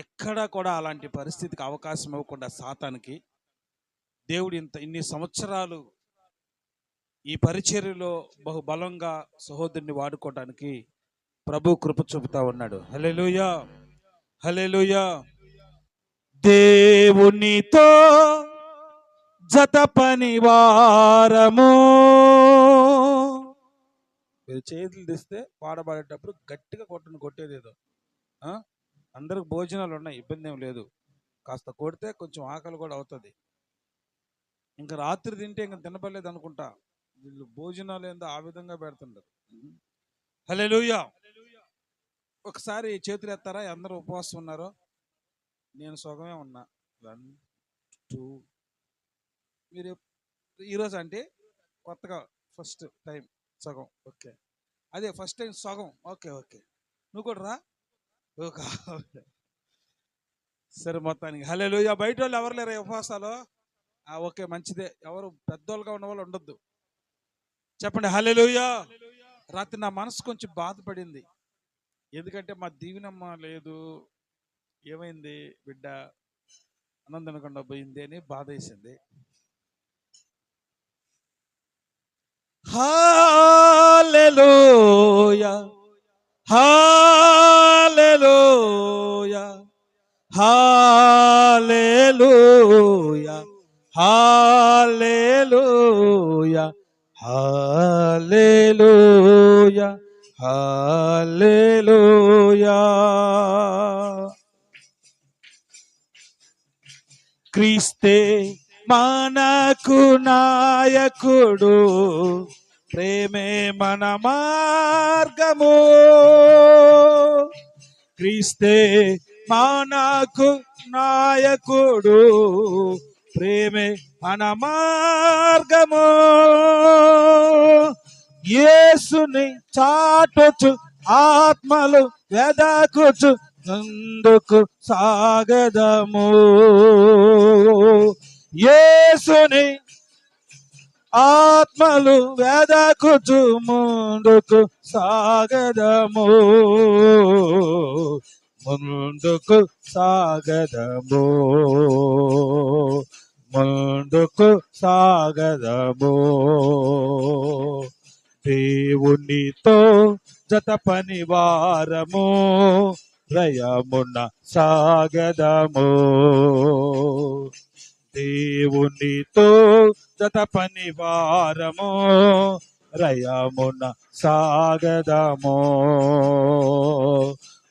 ఎక్కడా కూడా అలాంటి పరిస్థితికి అవకాశం ఇవ్వకుండా సాతానికి దేవుడు ఇన్ని సంవత్సరాలు ఈ పరిచర్యలో బహుబలంగా సహోదరుని వాడుకోవడానికి ప్రభు కృప చూపుతా ఉన్నాడు. హల్లెలూయా, హల్లెలూయా. దేవునితో జత పనివారము. మీరు చేతులు తీస్తే పాడబడేటప్పుడు గట్టిగా కొట్టేదేదో. అందరికి భోజనాలు ఉన్నాయి, ఇబ్బంది ఏం లేదు. కాస్త కొడితే కొంచెం ఆకలి కూడా అవుతుంది. ఇంకా రాత్రి తింటే ఇంకా తినపడలేదు అనుకుంటా. వీళ్ళు భోజనాలు ఏందో ఆ విధంగా పెడుతుంటారు. హల్లెలూయా. ఒకసారి చేతులు ఎత్తారా? అందరూ ఉపవాసం ఉన్నారో? నేను సుఖమే ఉన్నా. 1 2. మీరు ఈరోజు అంటే కొత్తగా ఫస్ట్ టైం సగం. ఓకే, అదే ఫస్ట్ టైం సగం. ఓకే ఓకే, నువ్వు కూడా రా. సరే, మొత్తానికి హల్లెలూయా. బయట వాళ్ళు ఎవరు లేరా ఉపవాసాలు? ఓకే, మంచిదే. ఎవరు పెద్దోళ్ళుగా ఉన్న వాళ్ళు ఉండొద్దు. చెప్పండి హల్లెలూయా. రాత్రి నా మనసు కొంచెం బాధపడింది. ఎందుకంటే మా దీవెనమ్మ లేదు. ఏమైంది బిడ్డ అన్నం తినకుండా పోయింది అని బాధ వేసింది. హల్లెలూయా, హల్లెలూయా, హల్లెలూయా, హల్లెలూయా, హల్లెలూయా, హల్లెలూయా. క్రీస్తే మనకు నాయకుడు, ప్రేమే మన మార్గము. క్రీస్తే మనకు నాయకుడు, ప్రేమే మన మార్గము. యేసుని చాటుచు ఆత్మలు వెదకుచు ముందుకు సాగదము. యేసుని ఆత్మలు వెదకుచు ముందుకు సాగదము. ముందుకు సాగదము, ముందుకు సాగదము. దేవునితో జత పనివారము, రయమున సాగదము. దేవునితో జత పనివారము, రయమున సాగదము.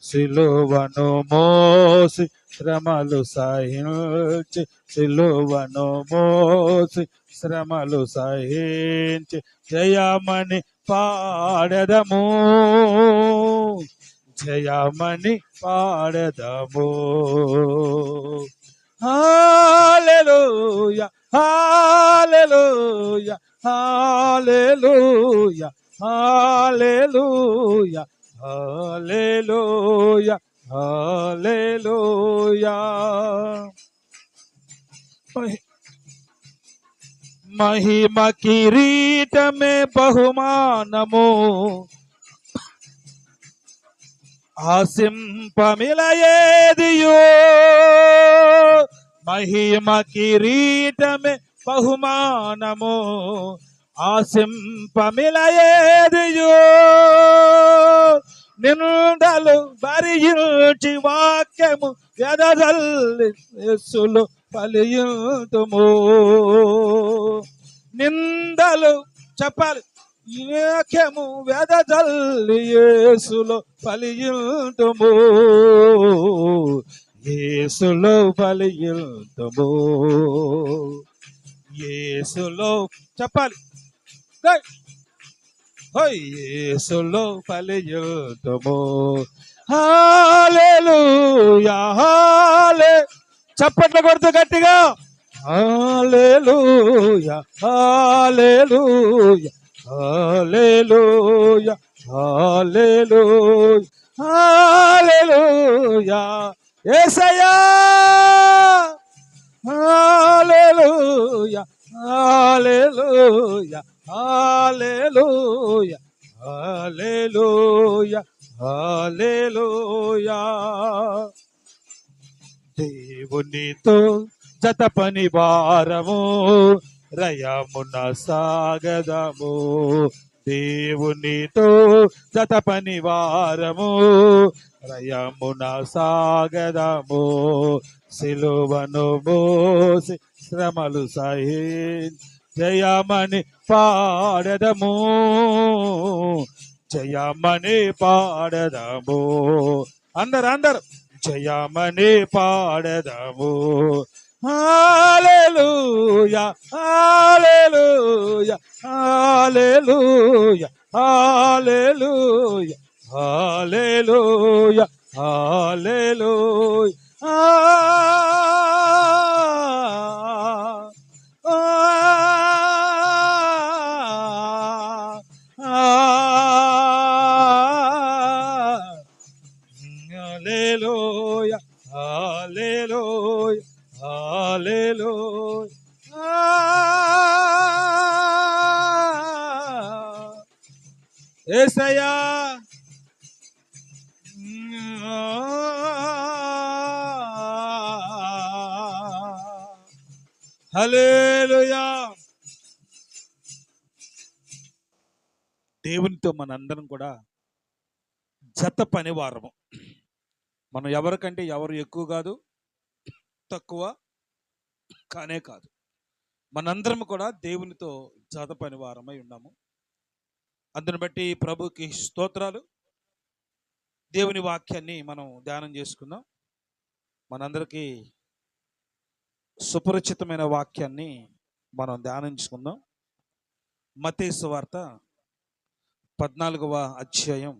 సిలువను మోసి శ్రమలు సహించి, సిలువను మోసి శ్రమలు సహించి, జయమని పాడదము, జయమని పాడదము. హల్లెలూయా, హల్లెలూయా, హల్లెలూయా, హల్లెలూయా, హల్లెలూయా, హల్లెలూయా. మహిమ కిరీటమే బహుమానము, ఆశింపమిలయేదియో. మహిమ కిరీటమే బహుమానము, ఆశింపమిలయేదియో. నిందలు భరించి వాక్యము ఎదజల్లి యేసులో ఫలియుతుము. నిందలు చెప్పాలి, వాక్యము వెదజల్లి యేసులో ఫలియుతుము, యేసులో ఫలియుతుము, యేసులో చెప్పాలి, యేసులో ఫలియుతుము. హల్లెలూయా, చప్పట్లు కొడుతూ గట్టిగా హల్లెలూయా, హల్లెలూయా, హల్లెలూయా, హల్లెలూయా, హల్లెలూయా. యేసయ్యా హల్లెలూయా, హల్లెలూయా, హల్లెలూయా, హల్లెలూయా, హల్లెలూయా. దేవునితో జత పని వారము రయమున సాగదము. దేవునితో జత పని వారము రయమున సాగదము. సిలువను మోసి శ్రమలు సహి జయమని పాడదము. జయమని పాడదము. అందరు జయమని పాడదము. హల్లెలూయా హల్లెలూయా హల్లెలూయా హల్లెలూయా హల్లెలూయా హల్లెలూయా. హల్లెలూయా హల్లెలూయా హల్లెలూయా. యేసయ్యా హల్లెలూయా. దేవునితో మనందరం కూడా జత పనివారము. మనం ఎవరికంటే ఎవరు ఎక్కువ కాదు, తక్కువ కానే కాదు. మనందరం కూడా దేవునితో జత పనివారమై ఉన్నాము. అందుని బట్టి ప్రభుకి స్తోత్రాలు. దేవుని వాక్యాన్ని మనం ధ్యానం చేసుకుందాం. మనందరికీ సుపరిచితమైన వాక్యాన్ని మనం ధ్యానించుకుందాం. మత్తయి సువార్త 14వ అధ్యాయం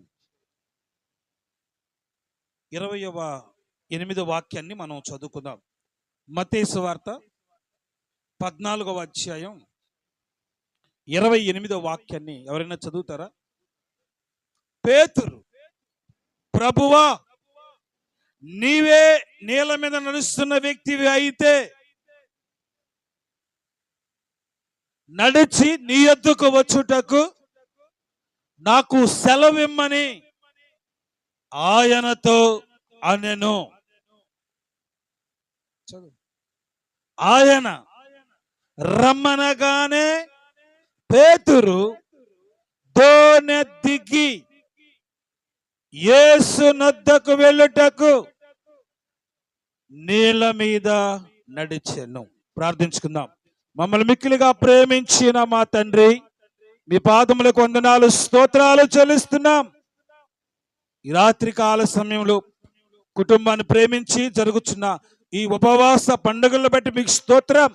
28వ వాక్యాన్ని మనం చదువుకుందాం. మత్తయి సువార్త 14వ అధ్యాయం 28వ వాక్యాన్ని ఎవరైనా చదువుతారా? పేతురు, ప్రభువా, నీవే నీళ్ళ మీద నడుస్తున్న వ్యక్తివి అయితే నడిచి నీ యొద్దకు వచ్చుటకు నాకు సెలవిమ్మని ఆయనతో అనెను. ఆయన రమ్మనగానే పేతురు దోణి దిగి యేసు నొద్దకు వెళ్ళుటకు నీళ్ళ మీద నడిచెను. ప్రార్థించుకుందాం. మమ్మల్ని మిక్కిలిగా ప్రేమించిన మా తండ్రి, మీ పాదములకు వందనాలు స్తోత్రాలు చెల్లిస్తున్నాం. ఈ రాత్రి కాల సమయంలో కుటుంబాన్ని ప్రేమించి జరుగుతున్న ఈ ఉపవాస పండుగలను బట్టి మీకు స్తోత్రం.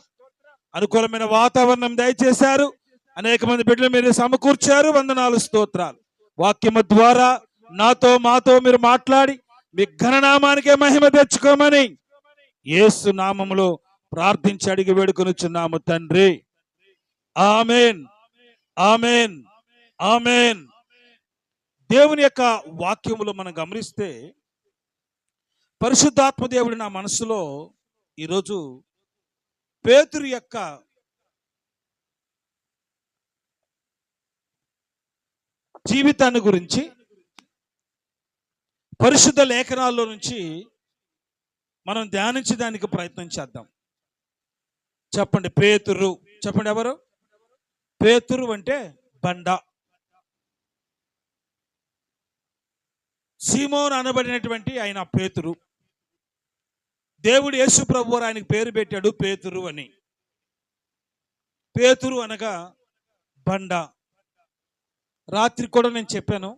అనుకూలమైన వాతావరణం దయచేశారు. అనేక మంది బిడ్డలు మీరు సమకూర్చారు. వందనాలు స్తోత్రాలు. వాక్యము ద్వారా నాతో మాతో మీరు మాట్లాడి మీ ఘననామానికే మహిమ తెచ్చుకోమని యేసు నామములో ప్రార్థించి అడిగి వేడుకొనుచున్నాము తండ్రి. ఆమేన్ ఆమేన్ ఆమేన్. దేవుని యొక్క వాక్యములో మనం గమనిస్తే పరిశుద్ధాత్మ దేవుడు నా మనసులో ఈరోజు పేతురు యొక్క జీవితాన్ని గురించి పరిశుద్ధ లేఖనాల్లో నుంచి మనం ధ్యానించడానికి ప్రయత్నం చేద్దాం. చెప్పండి పేతురు. చెప్పండి ఎవరు? పేతురు అంటే బండ. సీమోను అనబడినటువంటి ఆయన పేతురు. దేవుడు యేసు ప్రభువు ఆయనకి పేరు పెట్టాడు పేతురు అని. పేతురు అనగా బండ. రాత్రి కూడా నేను చెప్పాను,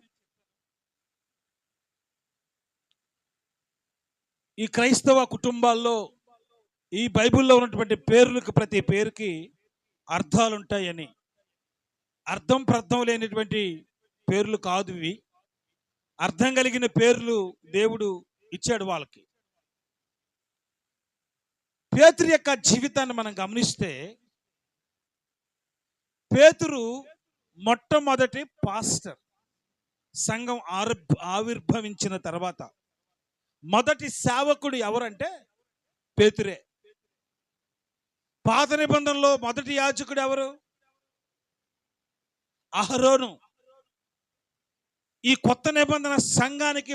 ఈ క్రైస్తవ కుటుంబాల్లో ఈ బైబిల్లో ఉన్నటువంటి పేర్లకు ప్రతి పేరుకి అర్థాలు ఉంటాయని. అర్థం ప్రర్థం లేనటువంటి పేర్లు కాదు ఇవి. అర్థం కలిగిన పేర్లు దేవుడు ఇచ్చాడు వాళ్ళకి. పేతురు యొక్క జీవితాన్ని మనం గమనిస్తే పేతురు మొట్టమొదటి పాస్టర్. సంఘం ఆవిర్భవించిన తర్వాత మొదటి సేవకుడు ఎవరంటే పేతురే. పాత నిబంధనలో మొదటి యాజకుడు ఎవరు? అహరోను. ఈ కొత్త నిబంధన సంఘానికి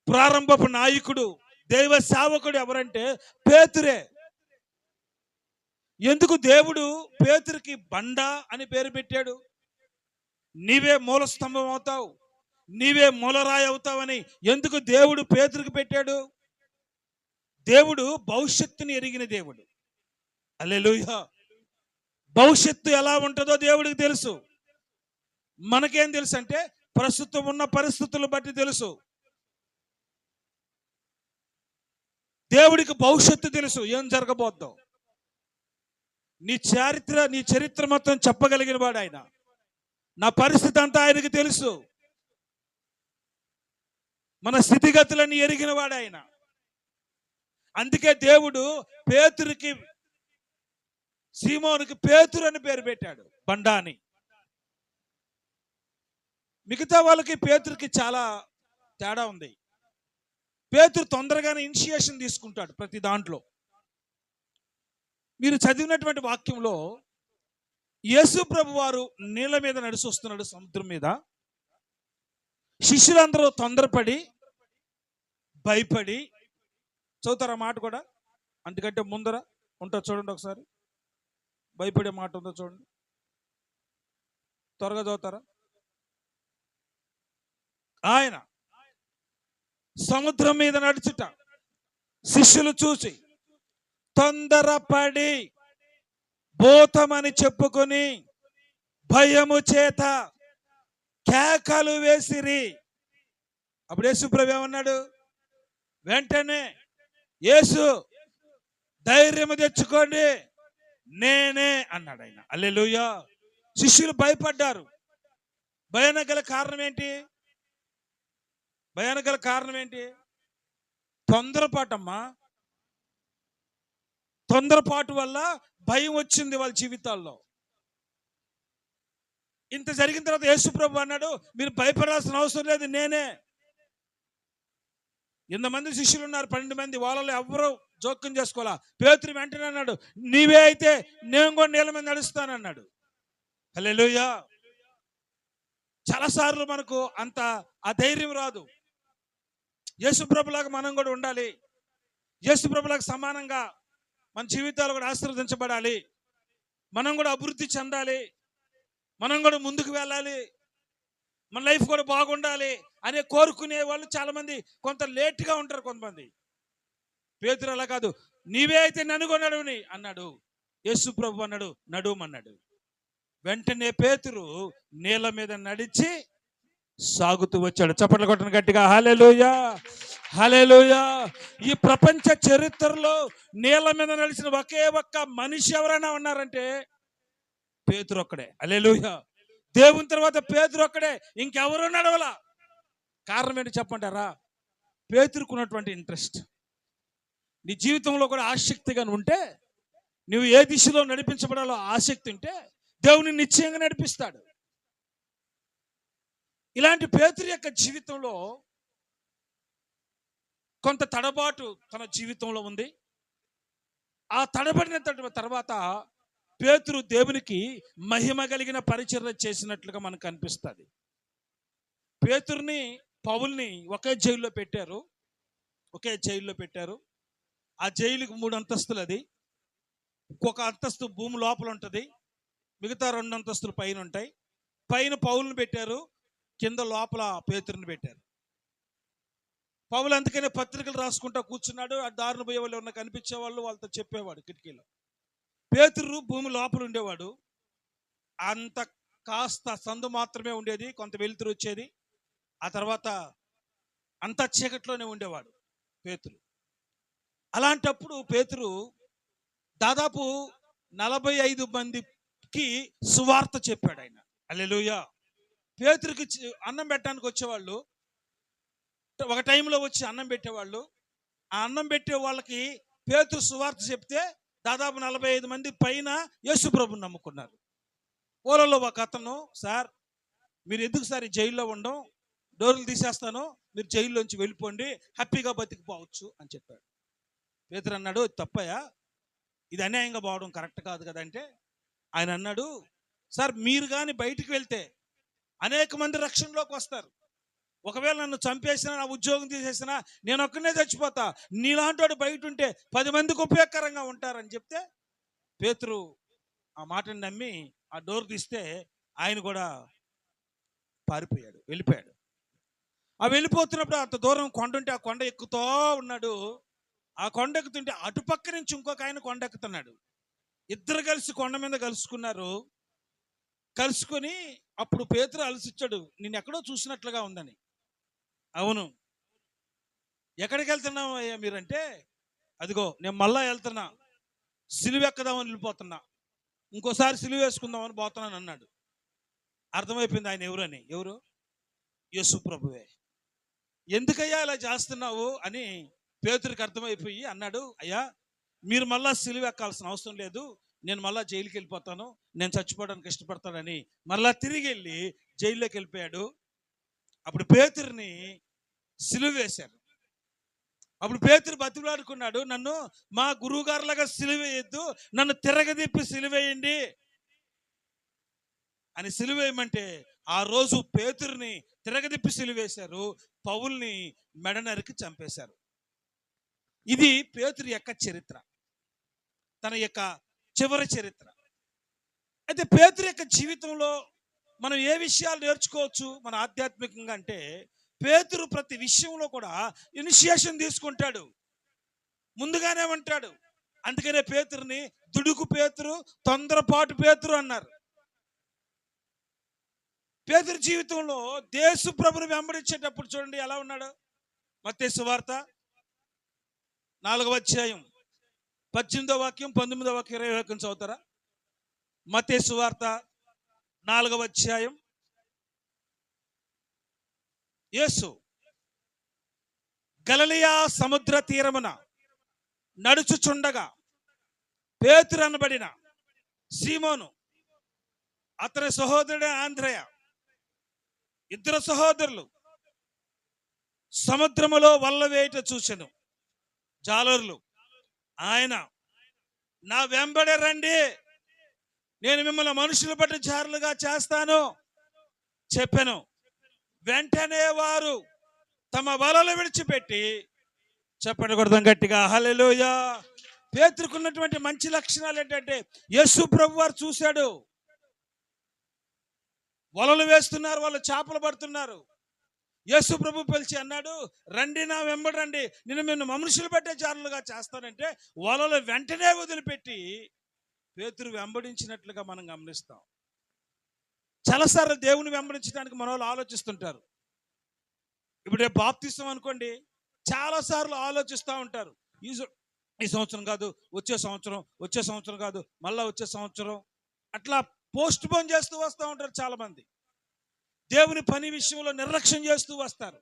ప్రారంభపు నాయకుడు దైవ సేవకుడు ఎవరంటే పేతురే. ఎందుకు దేవుడు పేతురికి బండ అని పేరు పెట్టాడు? నీవే మూల స్తంభం అవుతావు, నీవే మూలరాయి అవుతావని ఎందుకు దేవుడు పేతురికి పెట్టాడు? దేవుడు భవిష్యత్తుని ఎరిగిన దేవుడు. హల్లెలూయా. భవిష్యత్తు ఎలా ఉంటుందో దేవుడికి తెలుసు. మనకేం తెలుసు అంటే ప్రస్తుతం ఉన్న పరిస్థితులు బట్టి తెలుసు. దేవుడికి భవిష్యత్తు తెలుసు, ఏం జరగబోద్దాం. నీ చరిత్ర మొత్తం చెప్పగలిగిన వాడు ఆయన. నా పరిస్థితి అంతా ఆయనకి తెలుసు. మన స్థితిగతులన్నీ ఎరిగిన వాడు ఆయన. అందుకే దేవుడు పేతురికి, సీమోనుకి పేతురు అని పేరు పెట్టాడు, బండా అని. మిగతా వాళ్ళకి పేతురికి చాలా తేడా ఉంది. పేతురు తొందరగానే ఇనిషియేషన్ తీసుకుంటాడు ప్రతి దాంట్లో. మీరు చదివినటువంటి వాక్యంలో యేసు ప్రభు వారు నీళ్ళ మీద నడిచి వస్తున్నాడు సముద్రం మీద. శిష్యులందరూ తొందరపడి భయపడి, చదువుతారా మాట కూడా? అందుకంటే ముందర ఉంటా చూడండి ఒకసారి, భయపడే మాట ఉందో చూడండి, త్వరగా చదువుతారా? ఆయన సముద్రం మీద నడుచుట శిష్యులు చూసి తొందరపడి భూతమని చెప్పుకొని భయము చేత కేకలు వేసిరి. అప్పుడు యేసు ప్రభు ఏమన్నాడు? వెంటనే యేసు ధైర్యము తెచ్చుకోండి, నేనే అన్నాడు ఆయన. హల్లెలూయా. శిష్యులు భయపడ్డారు. భయానక కారణం ఏంటి? భయానక కారణం ఏంటి? తొందరపాటమ్మా. తొందరపాటు వల్ల భయం వచ్చింది వాళ్ళ జీవితాల్లో. ఇంత జరిగిన తర్వాత యేసు ప్రభు అన్నాడు, మీరు భయపడాల్సిన అవసరం లేదు, నేనే. ఇంతమంది శిష్యులు ఉన్నారు, 12 మంది, వాళ్ళలో ఎవరు జోక్యం చేసుకోవాలా. పేతురు వెంటనే అన్నాడు, నీవే అయితే నేను కూడా నీళ్ళ మీద నడుస్తానన్నాడు. హల్లెలూయా. చాలాసార్లు మనకు అంత ఆ ధైర్యం రాదు. యేసు ప్రభులాగా మనం కూడా ఉండాలి. యేసు ప్రభులాగా సమానంగా మన జీవితాలు కూడా ఆశీర్వదించబడాలి. మనం కూడా అభివృద్ధి చెందాలి. మనం కూడా ముందుకు వెళ్ళాలి. మన లైఫ్ కూడా బాగుండాలి అనే కోరుకునే వాళ్ళు చాలా మంది కొంత లేట్గా ఉంటారు. కొంతమంది. పేతురు అలా కాదు, నీవే అయితే నన్ను కూడా నడువుని అన్నాడు. యేసు ప్రభు అన్నాడు, నడుమన్నాడు. వెంటనే పేతురు నీళ్ళ మీద నడిచి సాగుతూ వచ్చాడు. చప్పట్లు కొట్టను గట్టిగా, హల్లెలూయా, హల్లెలూయా. ఈ ప్రపంచ చరిత్రలో నీళ్ళ మీద నడిచిన ఒకే ఒక్క మనిషి ఎవరైనా ఉన్నారంటే పేతురు ఒక్కడే. హల్లెలూయా. దేవుని తర్వాత పేతురు ఒక్కడే, ఇంకెవరు నడవలా. కారణం ఏంటి చెప్పంటారా? పేతురుకున్నటువంటి ఇంట్రెస్ట్. నీ జీవితంలో కూడా ఆసక్తిగా ఉంటే, నువ్వు ఏ దిశలో నడిపించబడాలో ఆసక్తి ఉంటే దేవుని నిశ్చయంగా నడిపిస్తాడు. ఇలాంటి పేతురు యొక్క జీవితంలో కొంత తడబాటు తన జీవితంలో ఉంది. ఆ తడబడిన తర్వాత పేతురు దేవునికి మహిమ కలిగిన పరిచర్య చేసినట్లుగా మనకు అనిపిస్తుంది. పేతురుని, పౌల్ని ఒకే జైల్లో పెట్టారు. ఆ జైలుకి 3 అంతస్తులు. అది ఒక్కొక్క అంతస్తు భూమి లోపల ఉంటుంది, మిగతా 2 అంతస్తులు పైన ఉంటాయి. పైన పౌల్ని పెట్టారు, కింద లోపల పేతురుని పెట్టారు. పౌలు అందుకనే పత్రికలు రాసుకుంటా కూర్చున్నాడు. ఆ దారుణ పోయే వాళ్ళు ఎవరన్నా కనిపించేవాళ్ళు వాళ్ళతో చెప్పేవాడు కిటికీలో. పేతురు భూమి లోపల ఉండేవాడు. అంత కాస్త సందు మాత్రమే ఉండేది, కొంత వెలుతురు వచ్చేది. ఆ తర్వాత అంత చీకట్లోనే ఉండేవాడు పేతురు. అలాంటప్పుడు పేతురు దాదాపు 45 మందికి సువార్త చెప్పాడు ఆయన. హల్లెలూయా. పేతురుకి అన్నం పెట్టడానికి వచ్చేవాళ్ళు, ఒక టైంలో వచ్చి అన్నం పెట్టేవాళ్ళు. ఆ అన్నం పెట్టే వాళ్ళకి పేతురు సువార్త చెప్తే దాదాపు 45 మంది పైన యేసు ప్రభుని నమ్ముకున్నారు. ఊళ్ళలో ఒక అతను, సార్ మీరు ఎందుకు సార్ ఈ జైల్లో ఉండడం, డోర్లు తీసేస్తాను, మీరు జైల్లోంచి వెళ్ళిపోండి, హ్యాపీగా బతికిపోవచ్చు అని చెప్పాడు. పేతురు అన్నాడు, తప్పయా, ఇది అన్యాయంగా పోవడం కరెక్ట్ కాదు కదంటే ఆయన అన్నాడు, సార్ మీరు కానీ బయటికి వెళ్తే అనేక మంది రక్షణలోకి వస్తారు. ఒకవేళ నన్ను చంపేసినా, నా ఉద్యోగం తీసేసినా, నేను ఒక్కనే చచ్చిపోతా, నీలాంటి వాడు బయట ఉంటే 10 మందికి ఉపయోగకరంగా ఉంటారని చెప్తే పేతురు ఆ మాటను నమ్మి ఆ డోర్ తీస్తే ఆయన కూడా పారిపోయాడు, వెళ్ళిపోయాడు. ఆ వెళ్ళిపోతున్నప్పుడు అంత దూరం కొండ ఉంటే ఆ కొండ ఎక్కుతూ ఉన్నాడు. ఆ కొండ ఎక్కుతుంటే అటుపక్క నుంచి ఇంకొక ఆయన కొండ ఎక్కుతున్నాడు. ఇద్దరు కలిసి కొండ మీద కలుసుకున్నారు. కలుసుకొని అప్పుడు పేతురు అలసిచ్చాడు, నిన్ను ఎక్కడో చూసినట్లుగా ఉందని. అవును, ఎక్కడికి వెళ్తున్నావు అయ్యా మీరంటే, అదిగో నేను మళ్ళా వెళ్తున్నా, సిలువ ఎక్కదామని వెళ్ళిపోతున్నా, ఇంకోసారి సిలువ వేసుకుందామని పోతున్నాను అన్నాడు. అర్థమైపోయింది ఆయన ఎవరని. ఎవరు? యేసు ప్రభువే. ఎందుకయ్యా ఇలా చేస్తున్నావు అని పేతురికి అర్థమైపోయి అన్నాడు, అయ్యా మీరు మళ్ళా సిలువ ఎక్కాల్సిన అవసరం లేదు, నేను మళ్ళా జైలుకి వెళ్ళిపోతాను, నేను చచ్చిపోవడానికి ఇష్టపడతానని మళ్ళా తిరిగి వెళ్ళి జైల్లోకి వెళ్ళిపోయాడు. అప్పుడు పేతురిని సిలువ వేశారు. అప్పుడు పేతురు బతిలాడుకున్నాడు, నన్ను మా గురువు గారులాగా సిలువ వేయద్దు, నన్ను తిరగదిప్పి సిలువ వేయండి అని సిలువ వేయమంటే ఆ రోజు పేతురుని తిరగదిప్పి సిలువ వేశారు. పౌల్ని మెడ నరికి చంపేశారు. ఇది పేతురు యొక్క చరిత్ర, తన యొక్క చివరి చరిత్ర. అయితే పేతురు యొక్క జీవితంలో మనం ఏ విషయాలు నేర్చుకోవచ్చు మన ఆధ్యాత్మికంగా అంటే, పేతురు ప్రతి విషయంలో కూడా ఇనిషియేషన్ తీసుకుంటాడు, ముందుగానే ఉంటాడు. అందుకనే పేతురుని దుడుకు పేతురు, తొందరపాటు పేతురు అన్నారు. పేతురు జీవితంలో యేసు ప్రభుని వెంబడించేటప్పుడు చూడండి ఎలా ఉన్నాడు. మత్తయి సువార్త 4వ అధ్యాయం 18వ వాక్యం, 19వ వాక్యం, 20వ వాక్యం చదువుతారా? మత్తయి సువార్త 4వ అధ్యాయం. యేసు గలిలయ సముద్ర తీరమున నడుచుచుండగా పేతురు అనబడిన సీమోను, అతని సహోదరుడు ఆంద్రయ, ఇద్దరు సహోదరులు సముద్రములో వల్ల వేయట చూచెను. జాలరులు, ఆయన నా వెంబడి రండి, నేను మిమ్మల్ని మనుషులు బట్టి జారులుగా చేస్తాను చెప్పాను. వెంటనే వారు తమ వలలు విడిచిపెట్టి, చెప్పండి కొడదాం గట్టిగా హల్లెలూయా. పేతురుకున్నటువంటి మంచి లక్షణాలు ఏంటంటే, యేసు ప్రభు వారు చూశాడు, వలలు వేస్తున్నారు, వాళ్ళు చేపలు పడుతున్నారు. యేసు ప్రభు పిలిచి అన్నాడు, రండి నా వెంబడి రండి, నేను నిన్ను మనుషులు పట్టే జారులుగా చేస్తానంటే వలలు వెంటనే వదిలిపెట్టి పేతురు వెంబడించినట్లుగా మనం గమనిస్తాం. చాలాసార్లు దేవుని వెంబడించడానికి మన వాళ్ళు ఆలోచిస్తుంటారు. ఇప్పుడు రేపు బాప్తిస్తం అనుకోండి, చాలాసార్లు ఆలోచిస్తూ ఉంటారు, ఈ సంవత్సరం కాదు వచ్చే సంవత్సరం, వచ్చే సంవత్సరం కాదు మళ్ళా వచ్చే సంవత్సరం, అట్లా పోస్ట్ పోన్ చేస్తూ వస్తూ ఉంటారు చాలామంది. దేవుని పని విషయంలో నిర్లక్ష్యం చేస్తూ వస్తారు.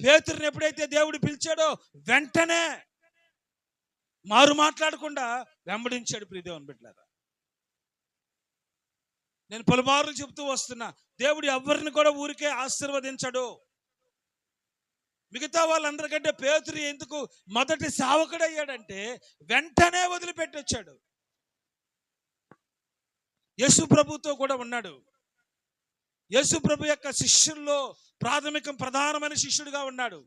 పేతురుని ఎప్పుడైతే దేవుడు పిలిచాడో వెంటనే మారు మాట్లాడకుండా వెంబడించాడు. ప్రియ దేవుని బిడ్డలారా, నేను పలుమార్లు చెబుతూ వస్తున్నా, దేవుడు ఎవరిని కూడా ఊరికే ఆశీర్వదించడు. మిగతా వాళ్ళందరికంటే పేతురు ఎందుకు మొదటి సేవకుడయ్యాడంటే వెంటనే వదిలిపెట్టి వచ్చాడు. యేసు ప్రభుతో కూడా ఉన్నాడు. యేసు ప్రభు యొక్క శిష్యుల్లో ప్రధానమైన శిష్యుడిగా ఉన్నాడు.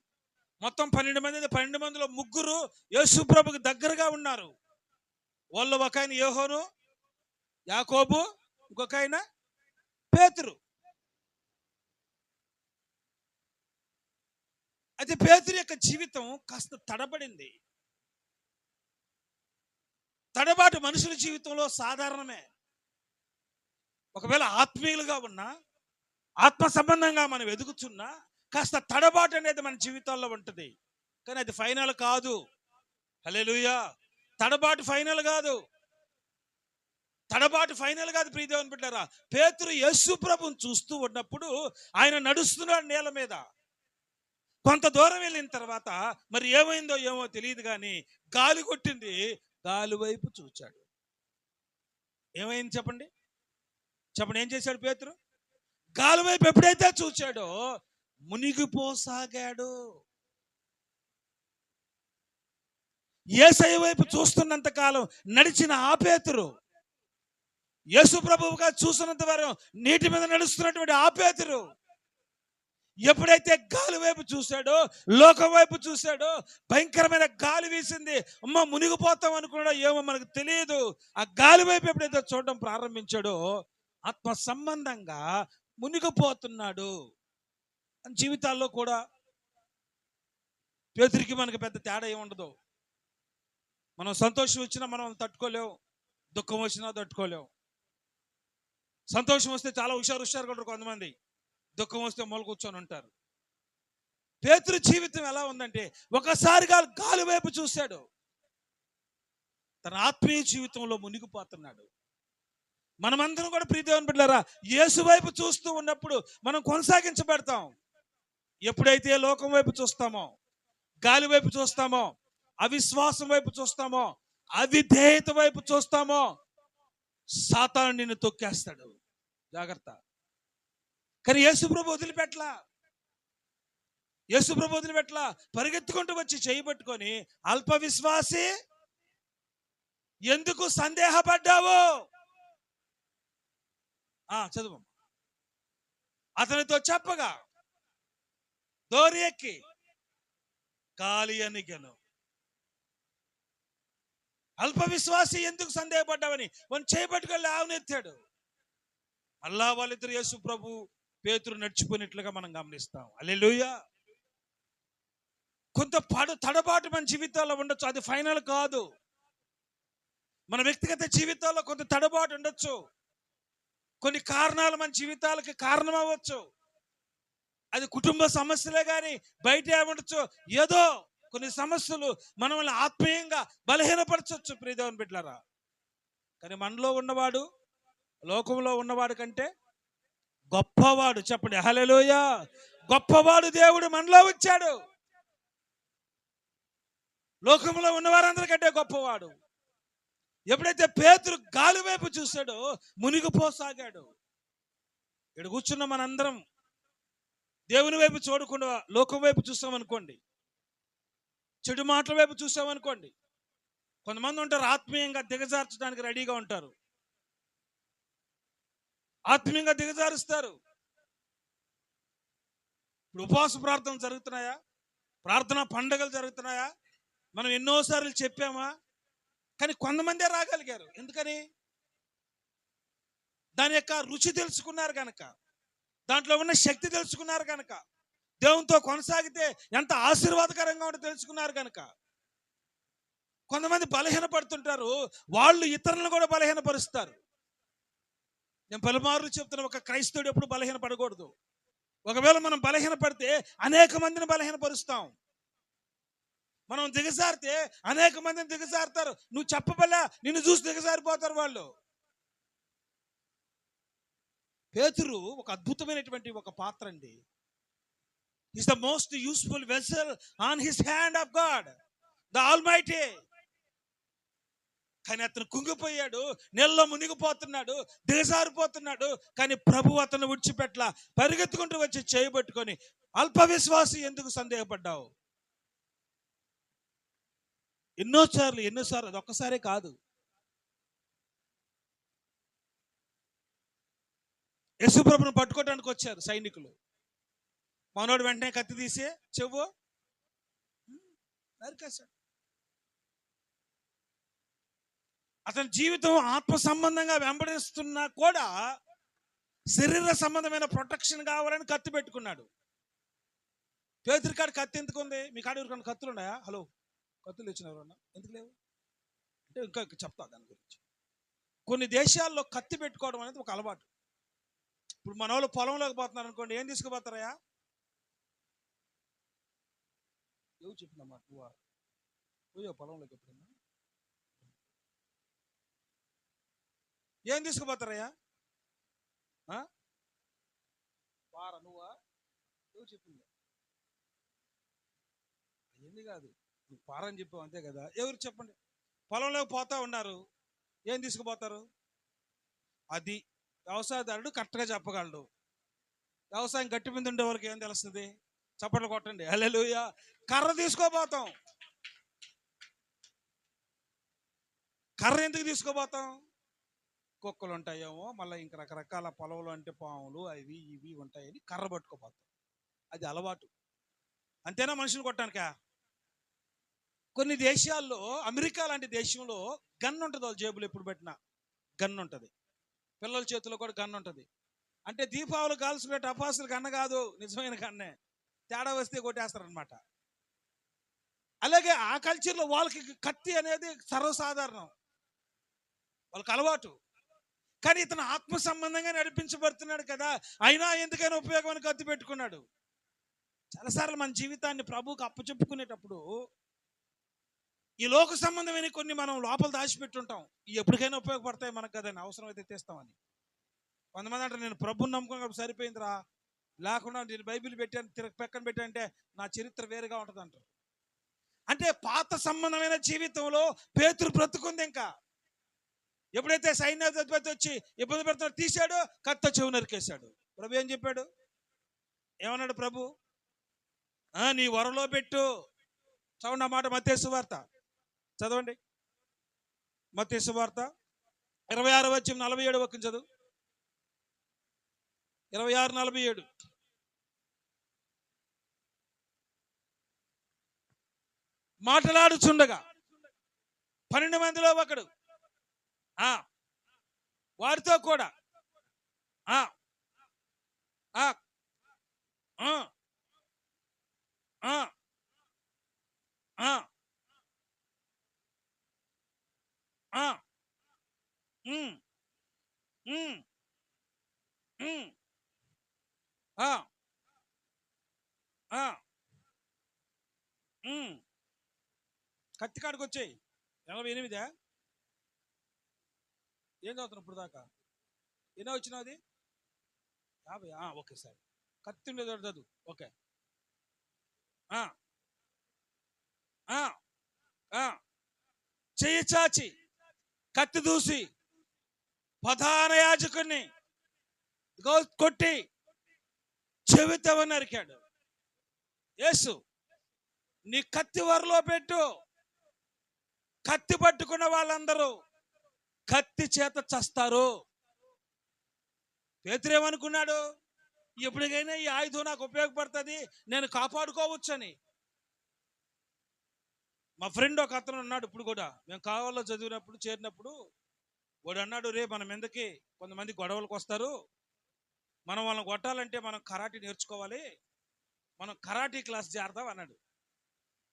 మొత్తం 12 మంది. 12 మందిలో 3 యేసు ప్రభుకి దగ్గరగా ఉన్నారు. వాళ్ళు ఒక ఆయన యోహోను, యాకోబు, ఇంకొక ఆయన పేతురు. అయితే పేతురు యొక్క జీవితం కాస్త తడబడింది. తడబాటు మనుషుల జీవితంలో సాధారణమే. ఒకవేళ ఆత్మీయులుగా ఉన్నా, ఆత్మ సంబంధంగా మనం ఎదుగుతున్నా, కాస్త తడబాటు అనేది మన జీవితాల్లో ఉంటుంది. కానీ అది ఫైనల్ కాదు. హల్లెలూయా. తడబాటు ఫైనల్ కాదు. తడబాటు ఫైనల్ కాదు. ప్రియ దేవుని బిడ్డలారా, పేతురు యేసు ప్రభువుని చూస్తూ ఉన్నప్పుడు ఆయన నడుస్తున్నాడు నేల మీద. కొంత దూరం వెళ్ళిన తర్వాత మరి ఏమైందో ఏమో తెలియదు కానీ గాలి కొట్టింది, గాలి వైపు చూచాడు. ఏమైంది చెప్పండి? ఏం చేశాడు పేతురు? గాలి వైపు ఎప్పుడైతే చూచాడో మునిగిపోసాగాడు. యేసయ్య వైపు చూస్తున్నంత కాలం నడిచిన ఆ పేతురు, యేసు ప్రభువుగా చూసినంత వరకు నీటి మీద నడుస్తున్నటువంటి ఆ పేతురు ఎప్పుడైతే గాలి వైపు చూశాడో, లోకం వైపు చూశాడో, భయంకరమైన గాలి వీసింది, అమ్మ మునిగిపోతాం అనుకున్నాడో ఏమో మనకు తెలియదు. ఆ గాలి వైపు ఎప్పుడైతే చూడడం ప్రారంభించాడో ఆత్మ సంబంధంగా మునిగిపోతున్నాడు. జీవితాల్లో కూడా పేతురికి మనకి పెద్ద తేడా ఏమి ఉండదు. మనం సంతోషం వచ్చినా మనం తట్టుకోలేం, దుఃఖం వచ్చినా తట్టుకోలేం. సంతోషం వస్తే చాలా హుషారుగా ఉంటారు కొంతమంది, దుఃఖం వస్తే మొల కూర్చొని ఉంటారు. పేతురు జీవితం ఎలా ఉందంటే ఒకసారిగా గాలి వైపు చూశాడు, తన ఆత్మీయ జీవితంలో మునిగిపోతున్నాడు. మనమందరం కూడా ప్రియదేవుని బిడ్డలారా యేసు వైపు చూస్తూ ఉన్నప్పుడు మనం కొనసాగించబడతాం. ఎప్పుడైతే లోకం వైపు చూస్తామో, గాలి వైపు చూస్తామో, అవిశ్వాసం వైపు చూస్తామో, అవిధేయత వైపు చూస్తామో, సాతాను నిన్ను తొక్కేస్తాడు. జాగ్రత్త. కానీ యేసుప్రభు వదిలిపెట్టలా. యేసుప్రభు వదిలిపెట్టలా. పరిగెత్తుకుంటూ వచ్చి చేయబట్టుకొని, అల్ప విశ్వాసి ఎందుకు సందేహపడ్డావు? చదువు. అతనితో చెప్పగా దోరి ఎక్కి గాలి అణిగెను. అల్ప విశ్వాసి ఎందుకు సందేహపడ్డావని వాడిని చేయబట్టుకొని లేవనెత్తాడు. మళ్ళా వాళ్ళిద్దరు యేసు ప్రభు పేతురు నడిచిపోయినట్లుగా మనం గమనిస్తాం. హల్లెలూయా. కొంత తడబాటు మన జీవితాల్లో ఉండొచ్చు, అది ఫైనల్ కాదు. మన వ్యక్తిగత జీవితాల్లో కొంత తడబాటు ఉండొచ్చు, కొన్ని కారణాలు మన జీవితాలకి కారణం అవ్వచ్చు. అది కుటుంబ సమస్యలే కానీ బయట ఏముండొచ్చు, ఏదో కొన్ని సమస్యలు మనల్ని ఆత్మీయంగా బలహీనపరచవచ్చు ప్రియదేవుని బిడ్డలారా. కానీ మనలో ఉన్నవాడు లోకంలో ఉన్నవాడు కంటే గొప్పవాడు. చెప్పండి హల్లెలూయా. గొప్పవాడు దేవుడు మనలో వచ్చాడు. లోకంలో ఉన్నవారందరికంటే గొప్పవాడు. ఎప్పుడైతే పేతురు గాలి వైపు చూశాడో మునిగిపోసాగాడు. ఇక్కడ కూర్చున్న మనందరం దేవుని వైపు చూడకుండా లోకం వైపు చూస్తామనుకోండి, చెడు మాటల వైపు చూసామనుకోండి, కొంతమంది ఉంటారు ఆత్మీయంగా దిగజార్చడానికి రెడీగా ఉంటారు, ఆత్మీయంగా దిగజారుస్తారు. ఇప్పుడు ఉపవాస ప్రార్థనలు జరుగుతున్నాయా, ప్రార్థనా పండుగలు జరుగుతున్నాయా, మనం ఎన్నోసార్లు చెప్పామా? కానీ కొంతమందే రాగలిగారు. ఎందుకని? దాని యొక్క రుచి తెలుసుకున్నారు కనుక, దాంట్లో ఉన్న శక్తి తెలుసుకున్నారు కనుక, దేవునితో కొనసాగితే ఎంత ఆశీర్వాదకరంగా ఉంటే తెలుసుకున్నారు కనుక. కొంతమంది బలహీనపడుతుంటారు, వాళ్ళు ఇతరులను కూడా బలహీనపరుస్తారు. నేను పలుమార్లు చెప్తున్నా, ఒక క్రైస్తవుడు ఎప్పుడు బలహీనపడకూడదు. ఒకవేళ మనం బలహీనపడితే అనేక మందిని బలహీనపరుస్తాం. మనం దిగజారితే అనేక మందిని దిగజారుతారు. నువ్వు చెప్పబల్లా నిన్ను చూసి దిగజారిపోతారు వాళ్ళు. పేతురు ఒక అద్భుతమైనటువంటి ఒక పాత్ర అండి. Is the most useful vessel on his hand of God the almighty. కానీ అతను కుంగిపోయాడు, నీళ్ళలో మునిగిపోతున్నాడు, దిగజారిపోతున్నాడు. కానీ ప్రభు అతను విడిచిపెట్ల, పరిగెత్తుకుంటూ వచ్చి చేయబట్టుకొని, అల్ప విశ్వాసి ఎందుకు సందేహపడ్డావు? ఎన్నోసార్లు అది ఒక్కసారే కాదు. యేసుప్రభుని పట్టుకోవడానికి వచ్చారు సైనికులు. మనోడు వెంటనే కత్తి తీసి చెవు నరికేశాడు. అతని జీవితం ఆత్మ సంబంధంగా వెంబడిస్తున్నా కూడా శరీర సంబంధమైన ప్రొటెక్షన్ కావాలని కత్తి పెట్టుకున్నాడు. పేతురు కాడ కత్తి ఎందుకు ఉంది? మీ కాడ ఎవరికన్నా కత్తులు ఉన్నాయా? హలో, కత్తులు ఇచ్చిన ఎవరన్నా? ఎందుకు లేవు అంటే ఇంకా చెప్తా దాని గురించి. కొన్ని దేశాల్లో కత్తి పెట్టుకోవడం అనేది ఒక అలవాటు. ఇప్పుడు మన వాళ్ళు పొలంలోకి పోతున్నారు అనుకోండి, ఏం తీసుకుపోతారయ్యా? ఎవరు చెప్పిందమ్మా? నువ్వా పోయో పొలంలోకి? ఎప్పుడన్నా ఏం తీసుకుపోతారయ్యా? పార. నువ్వా? ఎవరు చెప్పింది? ఏంది కాదు, నువ్వు పార అని చెప్పావు అంతే కదా. ఎవరు చెప్పండి? పొలంలోకి పోతా ఉన్నారు, ఏం తీసుకుపోతారు? అది వ్యవసాయదారుడు కరెక్ట్గా చెప్పగలడు. వ్యవసాయం గట్టి మీద ఉండే వాళ్ళకి ఏం తెలుస్తుంది? చప్పట్లు కొట్టండి హల్లెలూయా. కర్ర తీసుకోపోతాం. కర్ర ఎందుకు తీసుకోపోతాం? కుక్కలు ఉంటాయేమో, మళ్ళీ ఇంక రకరకాల పొలంలో అంటే పాములు అవి ఇవి ఉంటాయని కర్ర పట్టుకోపోతాం. అది అలవాటు. అంతేనా మనుషులు కొట్టడానికా? కొన్ని దేశాల్లో, అమెరికా లాంటి దేశంలో గన్ ఉంటుంది వాళ్ళ జేబులో, ఎప్పుడు పెట్టినా గన్ ఉంటుంది. పిల్లల చేతిలో కూడా గన్ ఉంటుంది. అంటే దీపావళి కాల్చుకునే టపాసులు గన్న కాదు, నిజమైన గన్నే. తేడా వస్తే కొట్టేస్తారనమాట. అలాగే ఆ కల్చర్లో వాళ్ళకి కత్తి అనేది సర్వసాధారణం, వాళ్ళకి అలవాటు. కానీ ఇతను ఆత్మ సంబంధంగా నడిపించబడుతున్నాడు కదా, అయినా ఎందుకైనా ఉపయోగం అని కత్తి పెట్టుకున్నాడు. చాలాసార్లు మన జీవితాన్ని ప్రభువుకు అప్పచెప్పుకునేటప్పుడు ఈ లోక సంబంధమైన కొన్ని మనం లోపల దాచిపెట్టుంటాం. ఇవి ఎప్పటికైనా ఉపయోగపడతాయి మనకు కదండి, అవసరమైతే తీస్తామని. కొంతమంది అంటారు, నేను ప్రభుని నమ్ముకున్నప్పుడు సరిపోయిందిరా, లేకుండా నేను బైబిల్ పెట్టాను పక్కన పెట్టానంటే నా చరిత్ర వేరుగా ఉంటుంది అంటారు. అంటే పాత సంబంధమైన జీవితంలో పేతురు బ్రతుకుంది. ఇంకా ఎప్పుడైతే సైన్యాధిపతి వచ్చి ఇబ్బంది పెడుతున్నాడు, తీశాడు, కత్తి చెవు నరికేశాడు. ప్రభు ఏం చెప్పాడు? ఏమన్నాడు ప్రభు? నీ వరలో పెట్టు. చదవండి ఆ మాట, మత్తయి సువార్త చదవండి. మత్తయి సువార్త 26:47 చదువు. 26:47. మాట్లాడుచుండగా 12 మందిలో ఒకడు వారితో కూడా కత్తికాడికి వచ్చాయి. 48 ఏం చదువుతున్నావు ఇప్పుడు దాకా? ఎన్నో వచ్చినావు? అది 50. ఓకే సార్, కత్తి ఉండేది చదువు. ఓకే. చెయ్యి చాచి కత్తి దూసి ప్రధాన యాజకుడిని కొట్టి చెవితవ నరికాడు. యేసు, నీ కత్తి వరలో పెట్టు. కత్తి పట్టుకున్న వాళ్ళందరూ కత్తి చేత చస్తారు. పేతురేమనుకున్నాడు? ఎప్పటికైనా ఈ ఆయుధం నాకు ఉపయోగపడుతుంది, నేను కాపాడుకోవచ్చని. మా ఫ్రెండ్ ఒక అతను ఉన్నాడు, ఇప్పుడు కూడా మేము కావాలో చదివినప్పుడు చేరినప్పుడు వాడు అన్నాడు, రే మన మీదకి కొంతమంది గొడవలకు వస్తారు, మనం వాళ్ళని కొట్టాలంటే మనం కరాటీ నేర్చుకోవాలి, మనం కరాటీ క్లాస్ చేరదాం అన్నాడు.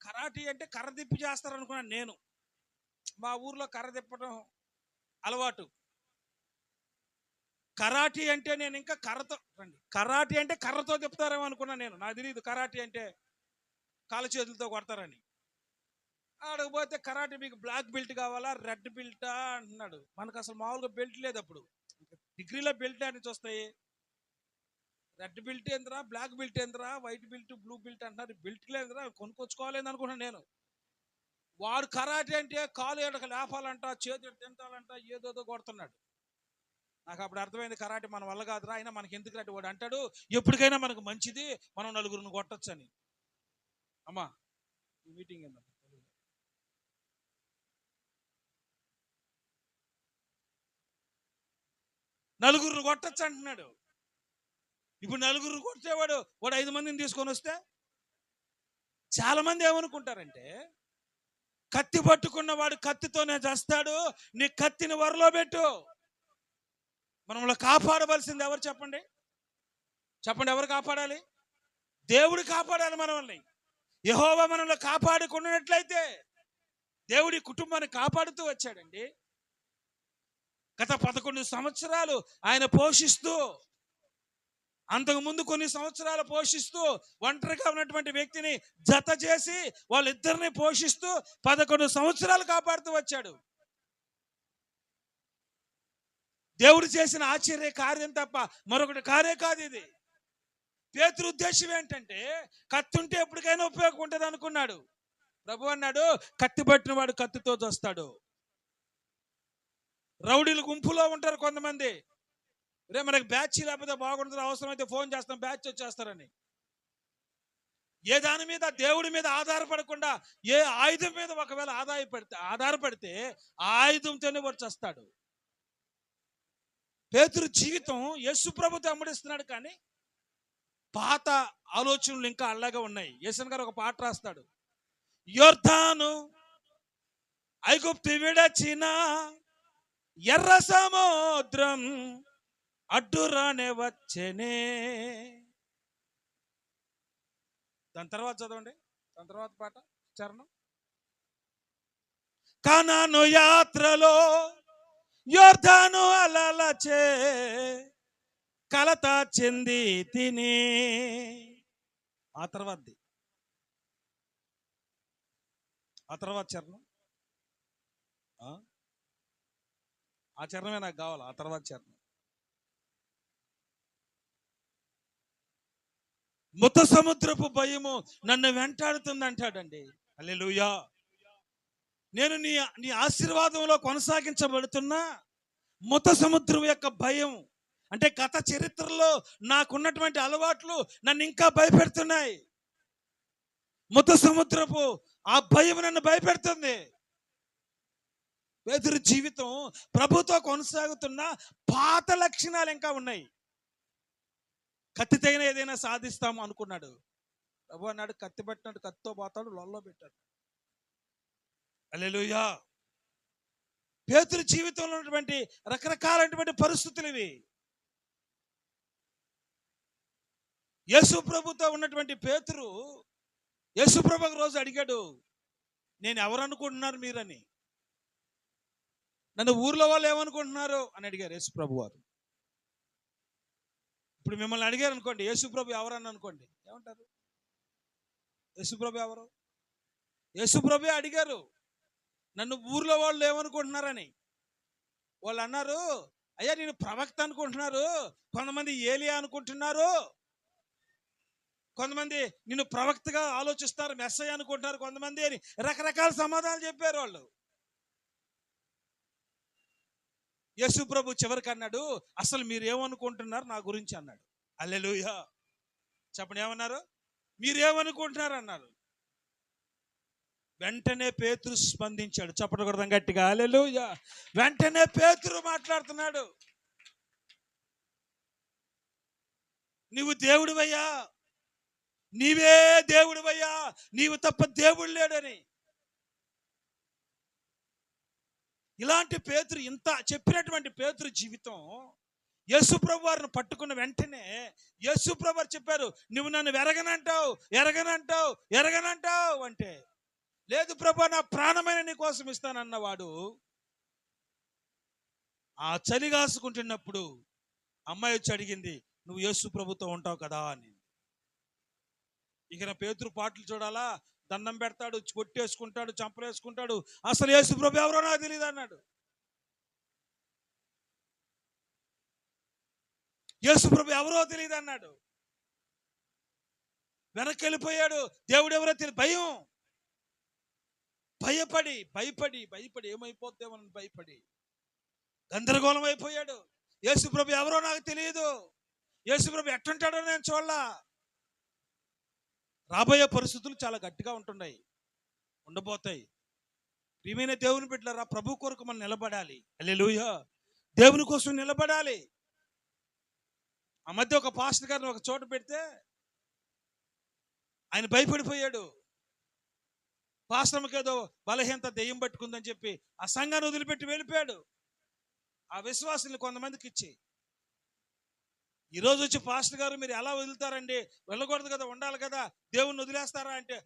కరాటీ అంటే కర్ర తిప్పి చేస్తారు అనుకున్నాను నేను. మా ఊర్లో కర్ర తిప్పడం అలవాటు. కరాటీ అంటే నేను ఇంకా కర్రతో, కరాటీ అంటే కర్రతో తిప్పుతారేమో అనుకున్నాను నేను. నాకు తెలియదు కరాటీ అంటే కాళ్ళ చేతులతో కొడతారని. ఆడకపోతే కరాటీ మీకు బ్లాక్ బెల్ట్ కావాలా, రెడ్ బెల్టా అంటున్నాడు. మనకు అసలు మామూలుగా బెల్ట్ లేదు అప్పుడు. డిగ్రీలో బెల్ట్ అని వస్తాయి. రెడ్ బెల్ట్ ఏందిరా, బ్లాక్ బెల్ట్ ఏందిరా, వైట్ బెల్ట్, బ్లూ బెల్ట్ అంటున్నారు. బెల్ట్ లేదురా, కొనుక్కొచ్చుకోవాలని అనుకున్నాను నేను. వాడు కరాటీ అంటే కాలు ఎడక లేపాలంట, చేతి తింటాలంట, ఏదోదో కొడుతున్నాడు. నాకు అప్పుడు అర్థమైంది, కరాటీ మన వల్ల కాదురా, అయినా మనకి ఎందుకు రంటే వాడు అంటాడు ఎప్పటికైనా మనకు మంచిది, మనం నలుగురిని కొట్టచ్చు అని. అమ్మా మీటింగ్ ఏందా, నలుగురిని కొట్టచ్చు అంటున్నాడు. ఇప్పుడు నలుగురిని కొట్టేవాడు వాడు 5 మందిని తీసుకొని వస్తే చాలా మంది ఏమనుకుంటారంటే, కత్తి పట్టుకున్నవాడు కత్తితోనే చేస్తాడు, నీ కత్తిని వరలో పెట్టు. మనల్ని కాపాడవలసింది ఎవరు చెప్పండి? చెప్పండి, ఎవరు కాపాడాలి? దేవుడు కాపాడాలి మనల్ని. యెహోవా మనల్ని కాపాడుకున్నట్లయితే దేవుడి కుటుంబాన్ని కాపాడుతూ వచ్చాడండి. గత 11 సంవత్సరాలు ఆయన పోషిస్తూ, అంతకుముందు కొన్ని సంవత్సరాలు పోషిస్తూ, ఒంటరిగా ఉన్నటువంటి వ్యక్తిని జత చేసి వాళ్ళిద్దరిని పోషిస్తూ 11 సంవత్సరాలు కాపాడుతూ వచ్చాడు. దేవుడు చేసిన ఆశ్చర్య కార్యం తప్ప మరొకటి కారే కాదు ఇది. పేతురు ఉద్దేశం ఏంటంటే, కత్తి ఉంటే ఎప్పటికైనా ఉపయోగం ఉంటుంది అనుకున్నాడు. ప్రభు అన్నాడు, కత్తి పట్టిన వాడు కత్తితో చస్తాడు. రౌడీలు గుంపులో ఉంటారు కొంతమంది, రే మనకి బ్యాచ్ లేకపోతే బాగుంటుంది, అవసరమైతే ఫోన్ చేస్తాం బ్యాచ్ వచ్చేస్తారని. ఏ దాని మీద, దేవుడి మీద ఆధారపడకుండా ఏ ఆయుధం మీద ఒకవేళ ఆధారపడితే ఆ ఆయుధంతోనే వాడు చస్తాడు. పేతురు జీవితం యేసు ప్రభుతో అమ్మడిస్తున్నాడు, కానీ పాత ఆలోచనలు ఇంకా అలాగే ఉన్నాయి. యేసన్ గారు ఒక పాట రాస్తాడు, యొర్దాను ఐగుప్తు విడచిన ఎర్ర సముద్రం అడ్డురానే వచ్చెనే. దాని తర్వాత చదవండి, దాని తర్వాత పాట చరణం. కనాను యాత్రలో యొర్దాను అలలచే కలత చెంది తిని. ఆ తర్వాత చరణం, ఆ చరణమే నాకు కావాలి. ఆ తర్వాత చరణం, ముత సముద్రపు భయము నన్ను వెంటాడుతుంది అంటాడండి. హల్లెలూయా. నేను నీ ఆశీర్వాదంలో కొనసాగించబడుతున్నా ముత సముద్రం యొక్క భయం అంటే గత చరిత్రలో నాకున్నటువంటి అలవాట్లు నన్ను ఇంకా భయపెడుతున్నాయి. ముత సముద్రపు ఆ భయం నన్ను భయపెడుతుంది. పేతురు జీవితం ప్రభుతో కొనసాగుతున్న పాత లక్షణాలు ఇంకా ఉన్నాయి. కత్తితైన ఏదైనా సాధిస్తాము అనుకున్నాడు. ప్రభు అన్నాడు, కత్తి పెట్టినాడు, కత్తితో పోతాడు, లొల్లో పెట్టాడు. హల్లెలూయా. పేతురు జీవితంలో ఉన్నటువంటి రకరకాలైనటువంటి పరిస్థితులు ఇవి. యేసు ప్రభుతో ఉన్నటువంటి పేతురు యేసు ప్రభు ఒక రోజు అడిగాడు, నేను ఎవరు అనుకుంటున్నారు మీరని, నన్ను ఊర్లో వాళ్ళు ఏమనుకుంటున్నారు అని అడిగారు యేసు ప్రభు వారు. ఇప్పుడు మిమ్మల్ని అడిగారు అనుకోండి, యేసు ప్రభు ఎవరని అనుకోండి, ఏమంటారు? యేసు ప్రభు ఎవరు? యేసు ప్రభు అడిగారు, నన్ను ఊర్లో వాళ్ళు ఏమనుకుంటున్నారని. వాళ్ళు అన్నారు, అయ్యా నేను ప్రవక్త అనుకుంటున్నారు, కొంతమంది ఏలియా అనుకుంటున్నారు, కొంతమంది నిన్ను ప్రవక్తగా ఆలోచిస్తారు, మెస్సయ్య అనుకుంటున్నారు కొంతమంది అని రకరకాల సమాధానాలు చెప్పారు వాళ్ళు. యేసు ప్రభు చివరికి అన్నాడు, అసలు మీరు ఏమనుకుంటున్నారు నా గురించి అన్నాడు. హల్లెలూయా. చెప్పండి, ఏమన్నారు? మీరేమనుకుంటున్నారు అన్నారు. వెంటనే పేతురు స్పందించాడు. చెప్పకూడదు గట్టిగా హల్లెలూయా. వెంటనే పేతురు మాట్లాడుతున్నాడు, నీవు దేవుడివయ్యా, నీవే దేవుడివయ్యా, నీవు తప్ప దేవుడు లేడని. ఇలాంటి పేతురు, ఇంత చెప్పినటువంటి పేతురు జీవితం యేసు ప్రభు వారిని పట్టుకున్న వెంటనే యేసు ప్రభు వారు చెప్పారు, నువ్వు నన్ను ఎరగనంటావు అంటే, లేదు ప్రభు, నా ప్రాణమైన నీ కోసం ఇస్తానన్నవాడు ఆ చలి కాసుకుంటున్నప్పుడు అమ్మాయి వచ్చి అడిగింది, నువ్వు యేసు ప్రభుతో ఉంటావు కదా అని. ఇక నా పేతురు పాటలు చూడాలా, దండం పెడతాడు, కొట్టేసుకుంటాడు, చంపలేసుకుంటాడు, అసలు యేసు ప్రభు ఎవరో నాకు తెలియదు అన్నాడు. యేసు ప్రభు ఎవరో తెలియదు అన్నాడు. వెనక్కి వెళ్ళిపోయాడు. దేవుడు ఎవరో తెలియదు. భయపడి ఏమైపోద్దేమని భయపడి గందరగోళం అయిపోయాడు. యేసు ప్రభు ఎవరో నాకు తెలియదు, యేసు ప్రభు ఎట్టుంటాడో నేను చూడలా. రాబోయే పరిస్థితులు చాలా గట్టిగా ఉండబోతాయి. ప్రియమైన దేవుని బిడ్డలారా, ప్రభు కొరకు మనం నిలబడాలి. హల్లెలూయా. దేవుని కోసం నిలబడాలి. ఆ మధ్య ఒక పాస్టర్ గారిని ఒక చోట పెడితే ఆయన భయపడిపోయాడు. పాస్టర్కి ఏదో బలహీనత, దెయ్యం పట్టుకుందని చెప్పి ఆ సంఘాన్ని వదిలిపెట్టి వెళ్ళిపోయాడు. ఆ విశ్వాసులు కొంతమందికి ఇచ్చి, ఈరోజు వచ్చి పాస్టర్ గారు మీరు ఎలా వదులుతారండి, వెళ్ళకూడదు కదా, ఉండాలి కదా, దేవుణ్ణి వదిలేస్తారా అంటే,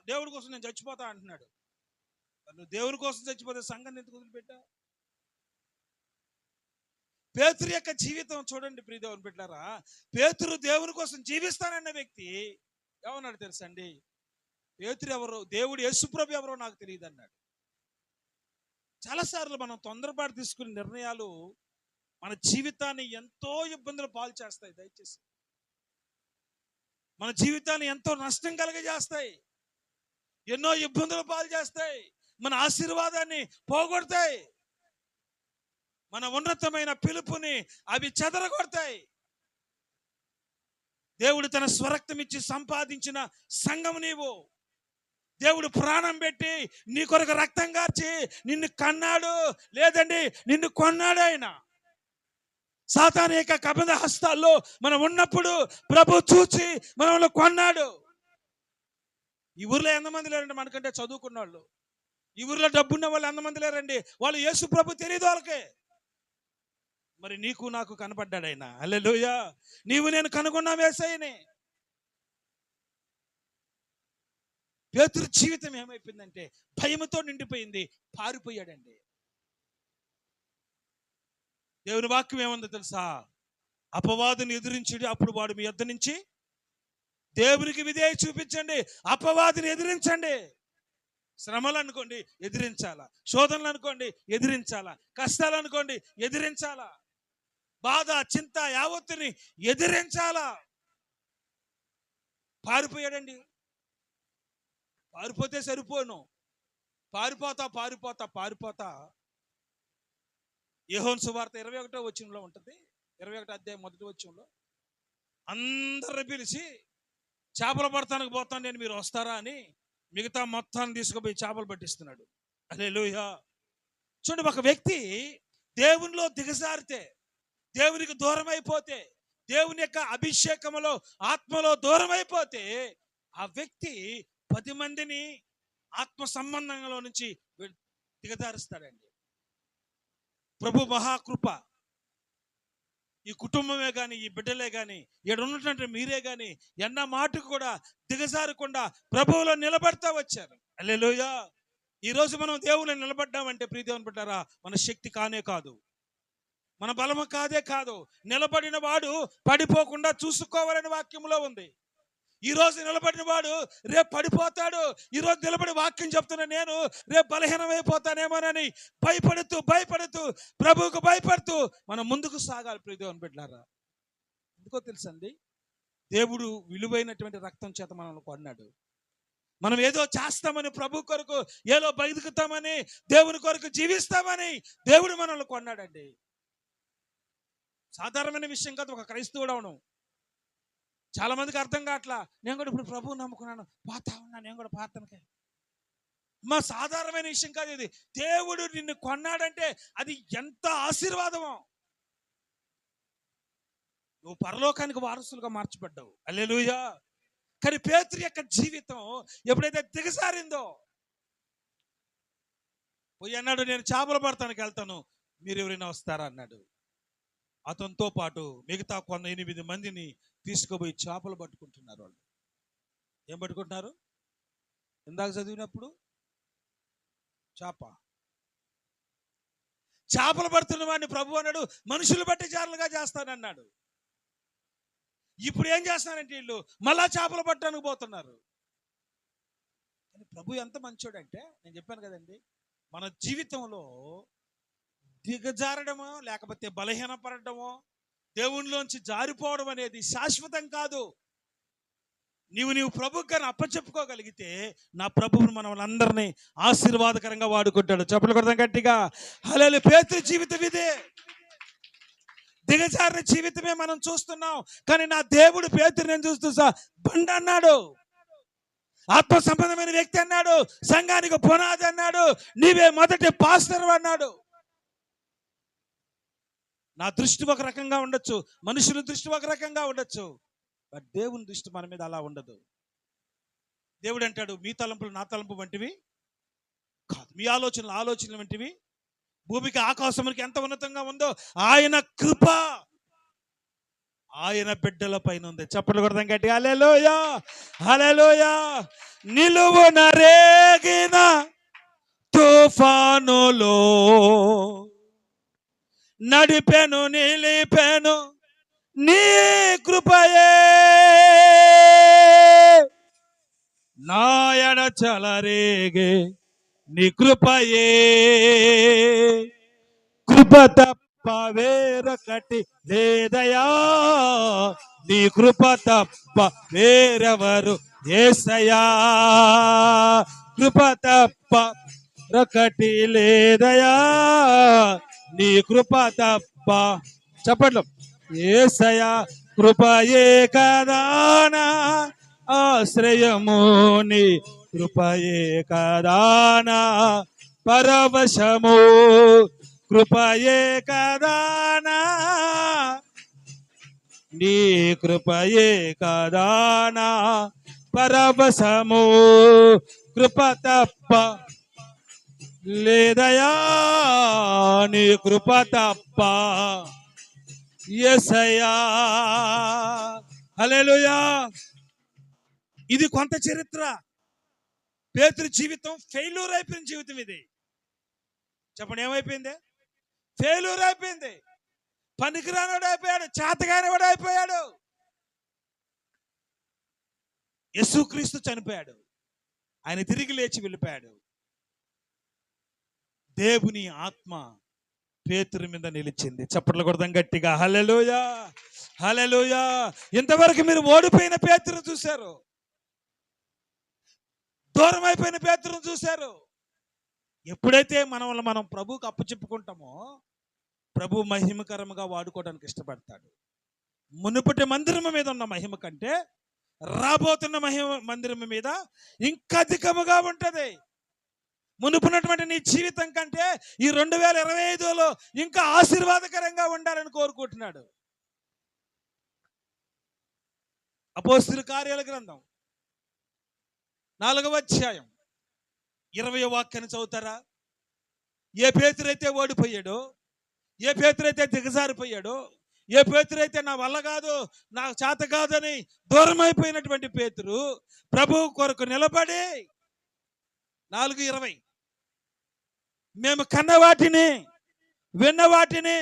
దేవుడి కోసం నేను చచ్చిపోతా అంటున్నాడు. నువ్వు దేవుడి కోసం చచ్చిపోతే సంఘాన్ని ఎందుకు వదిలిపెట్టా? పేతురు యొక్క జీవితం చూడండి ప్రియ దేవుని బిడ్డలారా. పేతురు దేవుని కోసం జీవిస్తానన్న వ్యక్తి ఏమన్నాడు తెలుసండి? పేతురు ఎవరు, దేవుడు యేసుప్రభు ఎవరో నాకు తెలియదు అన్నాడు. చాలాసార్లు మనం తొందరపాటు తీసుకునే నిర్ణయాలు మన జీవితాన్ని ఎంతో ఇబ్బందులు పాలు చేస్తాయి. దయచేసి మన జీవితాన్ని ఎంతో నష్టం కలిగజేస్తాయి, ఎన్నో ఇబ్బందులు పాలు చేస్తాయి, మన ఆశీర్వాదాన్ని పోగొడతాయి, మన ఉన్నతమైన పిలుపుని అవి చెదరగొడతాయి. దేవుడు తన స్వరక్తం ఇచ్చి సంపాదించిన సంఘం నీవు. దేవుడు ప్రాణం పెట్టి నీ కొరకు రక్తం కార్చి నిన్ను కన్నాడు, లేదండి నిన్ను కొన్నాడు ఆయన. సాతాను యొక్క కబంధ హస్తాల్లో మనం ఉన్నప్పుడు ప్రభు చూచి మనల్ని కొన్నాడు. ఈ ఊర్లో ఎంతమంది లేరండి మనకంటే చదువుకున్న వాళ్ళు? ఈ ఊర్లో డబ్బున్న వాళ్ళు ఎంతమంది లేరండి? వాళ్ళు యేసు ప్రభు తెలియదు వాళ్ళకే. మరి నీకు నాకు కనపడ్డాడు ఆయన. హల్లెలూయా. నీవు నేను కనుగొన్నాం యేసయ్యని. పేతురు జీవితం ఏమైపోయిందంటే భయముతో నిండిపోయింది, పారిపోయాడండి. దేవుని వాక్యం ఏముందో తెలుసా? అపవాదిని ఎదిరించుడి, అప్పుడు వాడు మీ యొద్ద నుంచి దేవునికి విధేయ చూపించండి. అపవాదిని ఎదిరించండి. శ్రమలు అనుకోండి, ఎదిరించాలా. శోధనలు అనుకోండి, ఎదిరించాలా. కష్టాలు అనుకోండి, ఎదిరించాలా. బాధ, చింత యావత్తుని ఎదిరించాలా. పారిపోయాడండి. పారిపోతే సరిపోను. పారిపోతా పారిపోతా పారిపోతా యోహాను సువార్త 21వ వచనంలో ఉంటుంది. 21వ అధ్యాయం 1వ వచనంలో అందరిని పిలిచి చేపలు పడతానికి పోతాను నేను, మీరు వస్తారా అని మిగతా మొత్తాన్ని తీసుకుపోయి చేపలు పట్టిస్తున్నాడు. హల్లెలూయా. చూడండి, ఒక వ్యక్తి దేవునిలో దిగజారితే, దేవునికి దూరం అయిపోతే, దేవుని యొక్క అభిషేకములో ఆత్మలో దూరం అయిపోతే ఆ వ్యక్తి 10 మందిని ఆత్మ సంబంధంలో నుంచి దిగజారుస్తాడండి. ప్రభు మహాకృప. ఈ కుటుంబమే కానీ, ఈ బిడ్డలే కానీ, ఇక్కడ ఉన్నటువంటి మీరే కానీ ఎన్న మాటకు కూడా దిగజారకుండా ప్రభువులో నిలబడతా వచ్చారు. హల్లెలూయా. ఈరోజు మనం దేవుళ్ళు నిలబడ్డామంటే ప్రియదేవుని బిడ్డారా, మన శక్తి కానే కాదు, మన బలము కాదే కాదు. నిలబడిన వాడు పడిపోకుండా చూసుకోవాలని వాక్యంలో ఉంది. ఈ రోజు నిలబడిన వాడు రేపు పడిపోతాడు. ఈ రోజు నిలబడి వాక్యం చెప్తున్నా నేను, రేపు బలహీనమైపోతానేమోనని భయపడుతూ ప్రభువుకు భయపడుతూ మనం ముందుకు సాగాలి. ప్రియదేవుని బిడ్డలారా, ఎందుకో తెలుసండి, దేవుడు విలువైనటువంటి రక్తం చేత మనల్ని కొన్నాడు. మనం ఏదో చేస్తామని, ప్రభు కొరకు ఏదో బతుకుతామని, దేవుని కొరకు జీవిస్తామని దేవుడు మనల్ని కొన్నాడండి. సాధారణమైన విషయం కాదు. ఒక క్రైస్తవుడు అవడం చాలా మందికి అర్థం కావట్లా. నేను కూడా ఇప్పుడు ప్రభువు నమ్ముకున్నాను, పోతా ఉన్నా నేను కూడా ప్రార్థనకే. మా సాధారణమైన విషయం కాదు ఇది. దేవుడు నిన్ను కొన్నాడంటే అది ఎంత ఆశీర్వాదమో. నువ్వు పరలోకానికి వారసులుగా మార్చబడ్డావు. హల్లెలూయా. కానీ పేతురు యొక్క జీవితం ఎప్పుడైతే దిగజారిందో, పోయి అన్నాడు, నేను చేపలు పడతానికి వెళ్తాను, మీరు ఎవరైనా వస్తారా అన్నాడు. అతనితో పాటు మిగతా 8 మందిని తీసుకుపోయి చేపలు పట్టుకుంటున్నారు. వాళ్ళు ఏం పట్టుకుంటున్నారు? ఇందాక చదివినప్పుడు చేపలు పడుతున్న వాడిని ప్రభు అన్నాడు, మనుషులు బట్టి జారులుగా చేస్తానన్నాడు. ఇప్పుడు ఏం చేస్తానంటే వీళ్ళు మళ్ళా చేపలు పట్టడానికి పోతున్నారు. కానీ ప్రభు ఎంత మంచోడంటే, నేను చెప్పాను కదండి, మన జీవితంలో దిగజారడమో లేకపోతే బలహీనపడటమో, దేవునిలోంచి జారిపోవడం అనేది శాశ్వతం కాదు. నీవు ప్రభువుకి అప్పచెప్పుకోగలిగితే నా ప్రభువును మనం అందరినీ ఆశీర్వాదకరంగా వాడుకుంటాడు. చెప్పలు కొడదాం గట్టిగా. హల్లెలూయా. పేతురు జీవితం ఇదే. దిగజారిన జీవితమే మనం చూస్తున్నాం. కానీ నా దేవుడు పేతురు నేను చూస్తూ బండ అన్నాడు, ఆత్మ సంబంధమైన వ్యక్తి అన్నాడు, సంఘానికి పునాది అన్నాడు, నీవే మొదటి పాస్టర్ అన్నాడు. నా దృష్టి ఒక రకంగా ఉండొచ్చు, మనుషుల దృష్టి ఒక రకంగా ఉండొచ్చు, బట్ దేవుని దృష్టి మన మీద అలా ఉండదు. దేవుడు అంటాడు, మీ తలంపులు నా తలంపు వంటివి కాదు, మీ ఆలోచనలు ఆలోచనలు వంటివి. భూమికి ఆకాశమునికి ఎంత ఉన్నతంగా ఉందో ఆయన కృప ఆయన బిడ్డల పైన ఉంది. చప్పట్లు కొడదాం గట్టిగా. హల్లెలూయా, హల్లెలూయా. నిలువున రేగిన తుఫానులో నడిపెను నిలిపెను నీ కృపయే, నాయన చలరేగే నీ కృపయే, కృప తప్ప వేరొకటి లేదయా, నీ కృప తప్ప వేరెవరు యేసయ్యా, కృప తప్ప ఒకటి లేదయా, నీ కృప తప్ప. చెప్పట్లు. యేసయ్యా కృపయే కదానా ఆశ్రయము, నీ కృపయే కదానా పరవశము, కృపయే కదానా, నీ కృపయే కదానా పరవశము, కృప తప్ప లేదయా, నీ కృప తప్ప యేసయ్యా. హల్లెలూయా. ఇది కొంత చరిత్ర. పేతురు జీవితం ఫెయిల్యూర్ అయిపోయిన జీవితం ఇది. చెప్పండి, ఏమైపోయింది? ఫెయిల్యూర్ అయిపోయింది. పనికిరానివాడు అయిపోయాడు, చేతగానివాడు అయిపోయాడు. యేసుక్రీస్తు చనిపోయాడు, ఆయన తిరిగి లేచి వెళ్ళిపోయాడు. దేవుని ఆత్మ పేతురు మీద నిలిచింది. చప్పట్లు కొడదాం గట్టిగా. హల్లెలూయా, హల్లెలూయా. ఇంతవరకు మీరు ఓడిపోయిన పేతురు చూశారు, దూరం అయిపోయిన పేతురును చూశారు. ఎప్పుడైతే మనం ప్రభువుకు అప్పచెప్పుకుంటామో ప్రభు మహిమకరంగా వాడుకోవడానికి ఇష్టపడతాడు. మునుపటి మందిరము మీద ఉన్న మహిమ కంటే రాబోతున్న మందిరము మీద ఇంకా అధికముగా ఉంటది. మునుపున్నటువంటి నీ జీవితం కంటే ఈ 2025లో ఇంకా ఆశీర్వాదకరంగా ఉండాలని కోరుకుంటున్నాడు. అపోస్తలుల కార్యాల గ్రంథం 4వ అధ్యాయం 20వ వాక్యాన్ని చదువుతారా? ఏ పేతురైతే ఓడిపోయాడో, ఏ పేతురైతే దిగజారిపోయాడో, ఏ పేతురైతే నా వల్ల కాదు, నాకు చేత కాదని దూరం అయిపోయినటువంటి పేతురు ప్రభువు కొరకు నిలబడి 4:20 మేము కన్న వాటిని విన్న వాటిని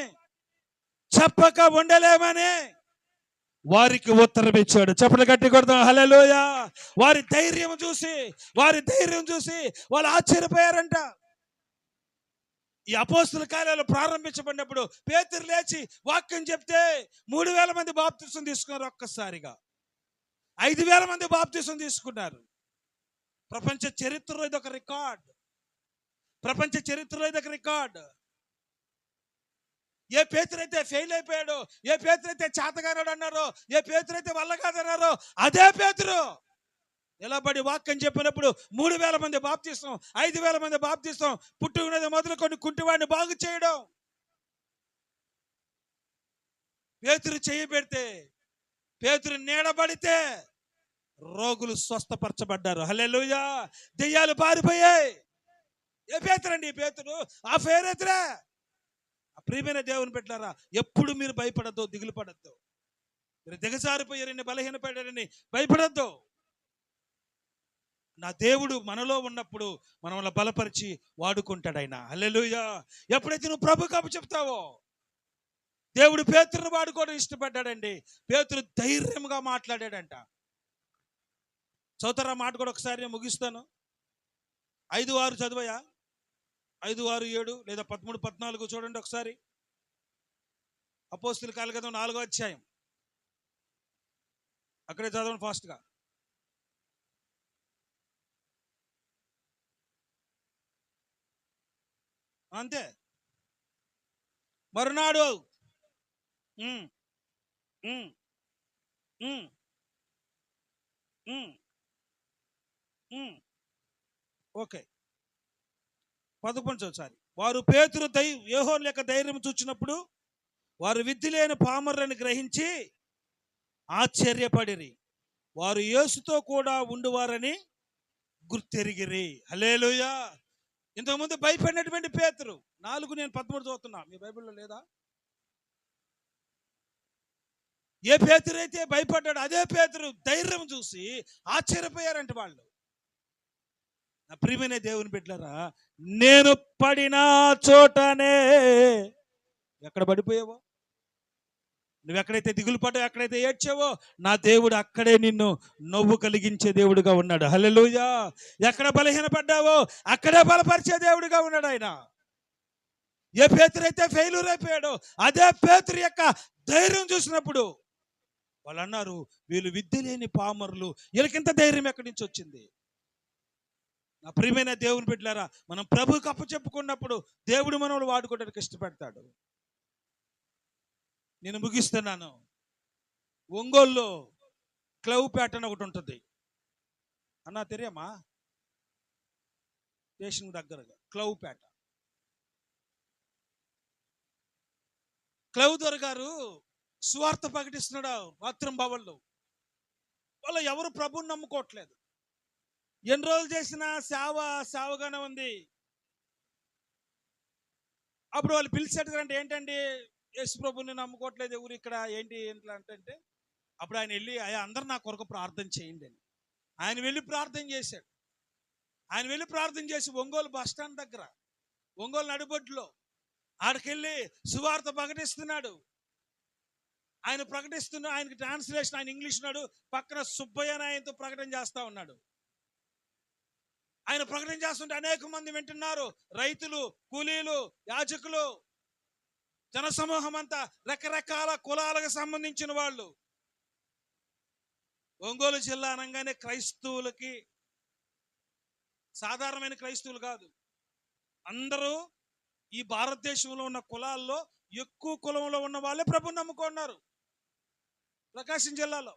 చెప్పక ఉండలేమని వారికి ఉత్తరం ఇచ్చాడు. చప్పట్లు గట్టి కొడదాం. హల్లెలూయా. వారి ధైర్యం చూసి వాళ్ళు ఆశ్చర్యపోయారంట. ఈ అపోస్తలుల కార్యాలు ప్రారంభించబడినప్పుడు పేతురు లేచి వాక్యం చెప్తే 3000 మంది బాప్తిసం తీసుకున్నారు. ఒక్కసారిగా 5000 మంది బాప్తిసం తీసుకున్నారు. ప్రపంచ చరిత్రలో ఇదొక రికార్డ్. ఏ పేతురైతే ఫెయిల్ అయిపోయాడో, ఏ పేతురైతే చేతగానాడు అన్నారో, ఏ పేతురైతే వల్ల కాదన్నారో, అదే పేతురు నిలబడి వాక్యం చెప్పినప్పుడు 3000 మంది బాప్తిసం, 5000 మంది బాప్తిసం, పుట్టుకున్నది మొదలుకొని కుంటివాడిని బాగు చేయడం. పేతురు చేయి పెడితే, పేతురు నీడబడితే రోగులు స్వస్థపరచబడ్డారు. హల్లెలూయా. దెయ్యాలు పారిపోయాయి. ఏ పేతురండి? పేతురు ఆ ఫేరేతురా. ప్రియమైన దేవుని పెట్టారా, ఎప్పుడు మీరు భయపడద్దు, దిగులు పడద్దు. మీరు దిగజారిపోయారని, బలహీనపడారని భయపడద్దు. నా దేవుడు మనలో ఉన్నప్పుడు మనల్ని బలపరిచి వాడుకుంటాడు ఆయన. హల్లెలూయా. ఎప్పుడైతే నువ్వు ప్రభువుకు అప్పచెప్తావో, దేవుడు పేతురును వాడుకోవడం ఇష్టపడ్డాడండి. పేతురు ధైర్యంగా మాట్లాడాడంట. చదువుతారా మాట కూడా ఒకసారి, నేను ముగిస్తాను. 5:6 చదువయా? 5:6-7 లేదా 13-14 చూడండి ఒకసారి. అపోస్తలుల కార్యాల గ్రంథం 4వ అధ్యాయం, అక్కడే చదవండి ఫాస్ట్గా. అంతే. మరునాడు ఓకే, 11 ఒకసారి. వారు పేతురు యోహాను యొక్క ధైర్యం చూచినప్పుడు వారు విద్య లేని పామరులను గ్రహించి ఆశ్చర్యపడిరి. వారు యేసుతో కూడా ఉండువారని గుర్తెరిగిరి. హల్లెలూయా. ఇంతకుముందు భయపడినటువంటి పేతురు 4 నేను 13 చదువుతున్నా, మీ బైబిల్లో లేదా? ఏ పేతురు అయితే భయపడ్డాడు, అదే పేతురు ధైర్యం చూసి ఆశ్చర్యపోయారంట వాళ్ళు. నా ప్రియమైన దేవుని బిడ్డలారా, నేను పడిన చోటనే, ఎక్కడ పడిపోయావో, నువ్వు ఎక్కడైతే దిగులు పడ్డావో, ఎక్కడైతే ఏడ్చావో, నా దేవుడు అక్కడే నిన్ను నవ్వు కలిగించే దేవుడుగా ఉన్నాడు. హల్లెలూయా. ఎక్కడ బలహీనపడ్డావో అక్కడే బలపరిచే దేవుడుగా ఉన్నాడు ఆయన. ఏ పేతురైతే ఫెయిల్యూర్ అయిపోయాడో, అదే పేతురు యొక్క ధైర్యం చూసినప్పుడు వాళ్ళు అన్నారు, వీళ్ళు విద్య లేని పామరులు, వీళ్ళకింత ధైర్యం ఎక్కడి నుంచి వచ్చింది? నా ప్రియమైన దేవుని బిడ్డలారా, మనం ప్రభువుకు అప్పచెప్పుకున్నప్పుడు దేవుడు మనల్ని వాడుకోవడానికి ఇష్టపడతాడు. నేను ముగిస్తున్నాను. ఒంగోలులో క్లవ్పేట అని ఒకటి ఉంటుంది అన్నా, తెలియమా? స్టేషన్ దగ్గరగా క్లవ్పేట. క్లౌదర్ గారు సువార్త ప్రకటిస్తున్నాడు రాత్రం బావల్లో. వాళ్ళు ఎవరు ప్రభుని నమ్ముకోవట్లేదు. ఎన్ని రోజులు చేసిన సేవగానే ఉంది. అప్పుడు వాళ్ళు పిలిచేట అంటే ఏంటండి యేసు ప్రభుని నమ్ముకోవట్లేదు ఎవరు ఇక్కడ ఏంటి ఏంటి అంటే అప్పుడు ఆయన వెళ్ళి అయ్యా అందరు నా కొరకు ప్రార్థన చేయండి అని ఆయన వెళ్ళి ప్రార్థన చేశాడు. ఆయన వెళ్ళి ప్రార్థన చేసి ఒంగోలు బస్ స్టాండ్ దగ్గర, ఒంగోలు నడిబొడ్డులో ఆడికెళ్ళి సువార్త ప్రకటిస్తున్నాడు. ఆయన ప్రకటిస్తున్న ఆయనకి ట్రాన్స్లేషన్ ఆయన ఇంగ్లీష్ ఉన్నాడు, పక్కన సుబ్బయ్య ఆయనతో ప్రకటన చేస్తా ఉన్నాడు. ఆయన ప్రకటన చేస్తుంటే అనేక మంది వింటున్నారు. రైతులు, కూలీలు, యాజకులు, జనసమూహం అంతా, రకరకాల కులాలకు సంబంధించిన వాళ్ళు. ఒంగోలు జిల్లా అనగానే క్రైస్తవులకి, సాధారణమైన క్రైస్తవులు కాదు, అందరూ ఈ భారతదేశంలో ఉన్న కులాల్లో ఎక్కువ కులంలో ఉన్న వాళ్ళే ప్రభుని నమ్ముకున్నారు. ప్రకాశం జిల్లాలో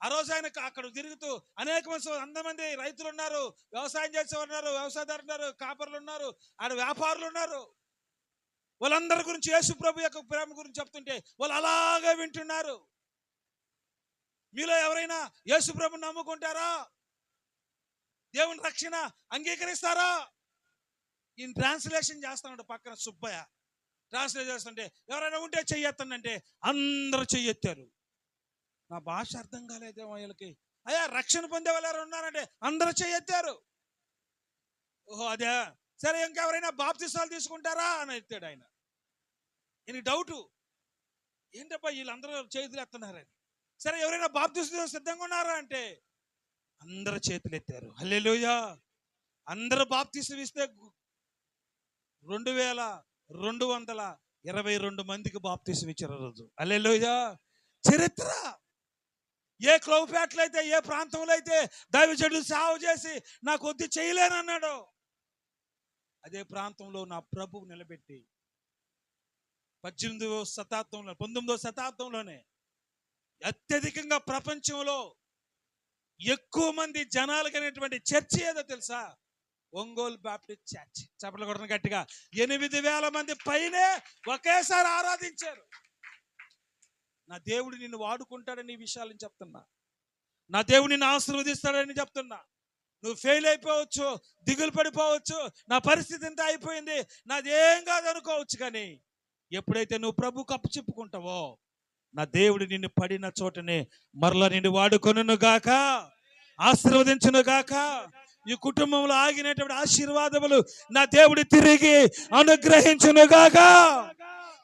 ఆ రోజు ఆయన అక్కడ తిరుగుతూ అనేక మంది రైతులు ఉన్నారు, వ్యవసాయం చేసేవారు ఉన్నారు, వ్యవసాయదారులు ఉన్నారు, కాపర్లు ఉన్నారు, ఆడ వ్యాపారులు ఉన్నారు. వాళ్ళందరి గురించి యేసు ప్రభు యొక్క ప్రేమ గురించి చెప్తుంటే వాళ్ళు అలాగే వింటున్నారు. మీలో ఎవరైనా యేసు ప్రభుని నమ్ముకుంటారా? దేవుని రక్షణ అంగీకరిస్తారా? ఈయన ట్రాన్స్లేషన్ చేస్తాడు పక్కన సుబ్బయ్య ట్రాన్స్లేట్ చేస్తుంటే ఎవరైనా ఉంటే చెయ్యొత్తంటే అందరూ చెయ్యెత్తారు. నా భాష అర్థం కాలేదేమో వీళ్ళకి. అయ్యా రక్షణ పొందే వాళ్ళు ఎవరు ఉన్నారంటే అందరూ చెయ్యెత్తారు. ఓహో అదే, సరే ఇంకెవరైనా బాప్తిసాలు తీసుకుంటారా అని ఎత్తాడు ఆయన. ఈయనకి డౌటు, ఏంటబ్బా వీళ్ళందరూ చేతులు ఎత్తున్నారని. సరే ఎవరైనా బాప్తిసం సిద్ధంగా ఉన్నారా అంటే అందరూ చేతులు ఎత్తారు. హల్లెలూయా. అందరూ బాప్తిసం ఇస్తే 2222 మందికి బాప్తిసం ఇచ్చారు రోజు. హల్లెలూయా. చరిత్ర. ఏ క్లౌపేటలో అయితే, ఏ ప్రాంతంలో అయితే దైవజనుడు సేవ చేసి నాకు వద్దు చేయలేనన్నాడు, అదే ప్రాంతంలో నా ప్రభువు నిలబెట్టి 19వ శతాబ్దంలోనే అత్యధికంగా ప్రపంచంలో ఎక్కువ మంది జనాలు కలిగినటువంటి చర్చి ఏదో తెలుసా? Ongole Baptist church. చప్పట్లు కొట్టడం గట్టిగా. 8,000 మంది పైనే ఒకేసారి ఆరాధించారు. నా దేవుడు నిన్ను వాడుకుంటాడని ఈ విషయాలను చెప్తున్నా. నా దేవుడు నిన్ను ఆశీర్వదిస్తాడని చెప్తున్నా. నువ్వు ఫెయిల్ అయిపోవచ్చు, దిగులు పడిపోవచ్చు, నా పరిస్థితి ఇంత అయిపోయింది, నాదేం కాదు అనుకోవచ్చు. కానీ ఎప్పుడైతే నువ్వు ప్రభు కప్పు చెప్పుకుంటావో నా దేవుడు నిన్ను పడిన చోటనే మరలా నిన్ను వాడుకొనును గాక, ఆశీర్వదించును గాక. ఈ కుటుంబంలో ఆగినటువంటి ఆశీర్వాదములు నా దేవుడు తిరిగి అనుగ్రహించును గాక.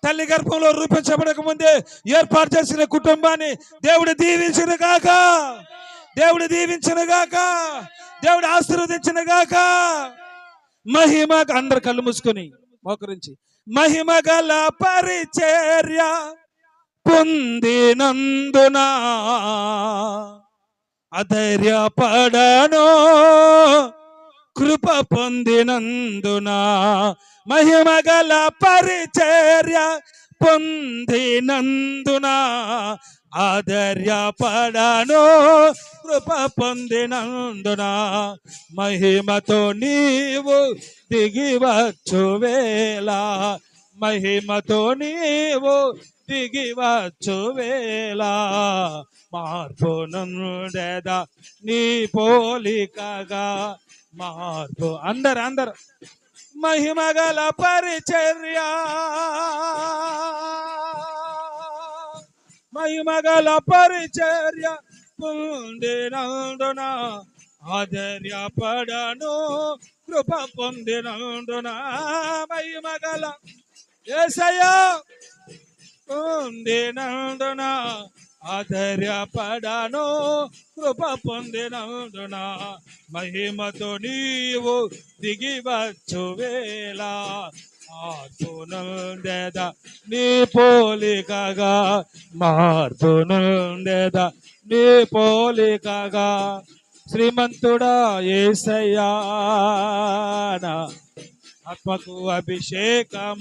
తల్లి గర్భంలో రూపించబడక ముందే ఏర్పాటు చేసిన కుటుంబాన్ని దేవుడు దీవించును గాక, దేవుడు దీవించును గాక, దేవుడు ఆశీర్వదించును గాక. మహిమ, అందరు కళ్ళు మూసుకొని మోకరించి, మహిమ గల పరిచర్య పొందినందున అధైర్యపడను, కృప పొందినందున. మహిమ గల పరిచర్య పొందినందున ఆధైర్యపడను, కృప పొందినందున. మహిమతో నీవు దిగివచ్చు వేళ, మహిమతో నీవు దిగివచ్చు వేళ. మార్పు నుండెదా నీ పోలికగా, మార్పు. అందరు మహిమ గల పరిచర్య, మహిమ గల పరిచర్య పొందినందున ఆధైర్యపడను, కృప పొందినందున. మహిమ గల యేసయ్యా పొందినందున ఆధైర్యపడను, కృప పొందినందున. మహిమతో నీవు దిగివచ్చు వేళ, మార్పు నుండెదా నీ పోలికగా, మార్పు నుండెదా నీ పోలికగా. శ్రీమంతుడా యేసయ్యా ఆత్మకు అభిషేకమాన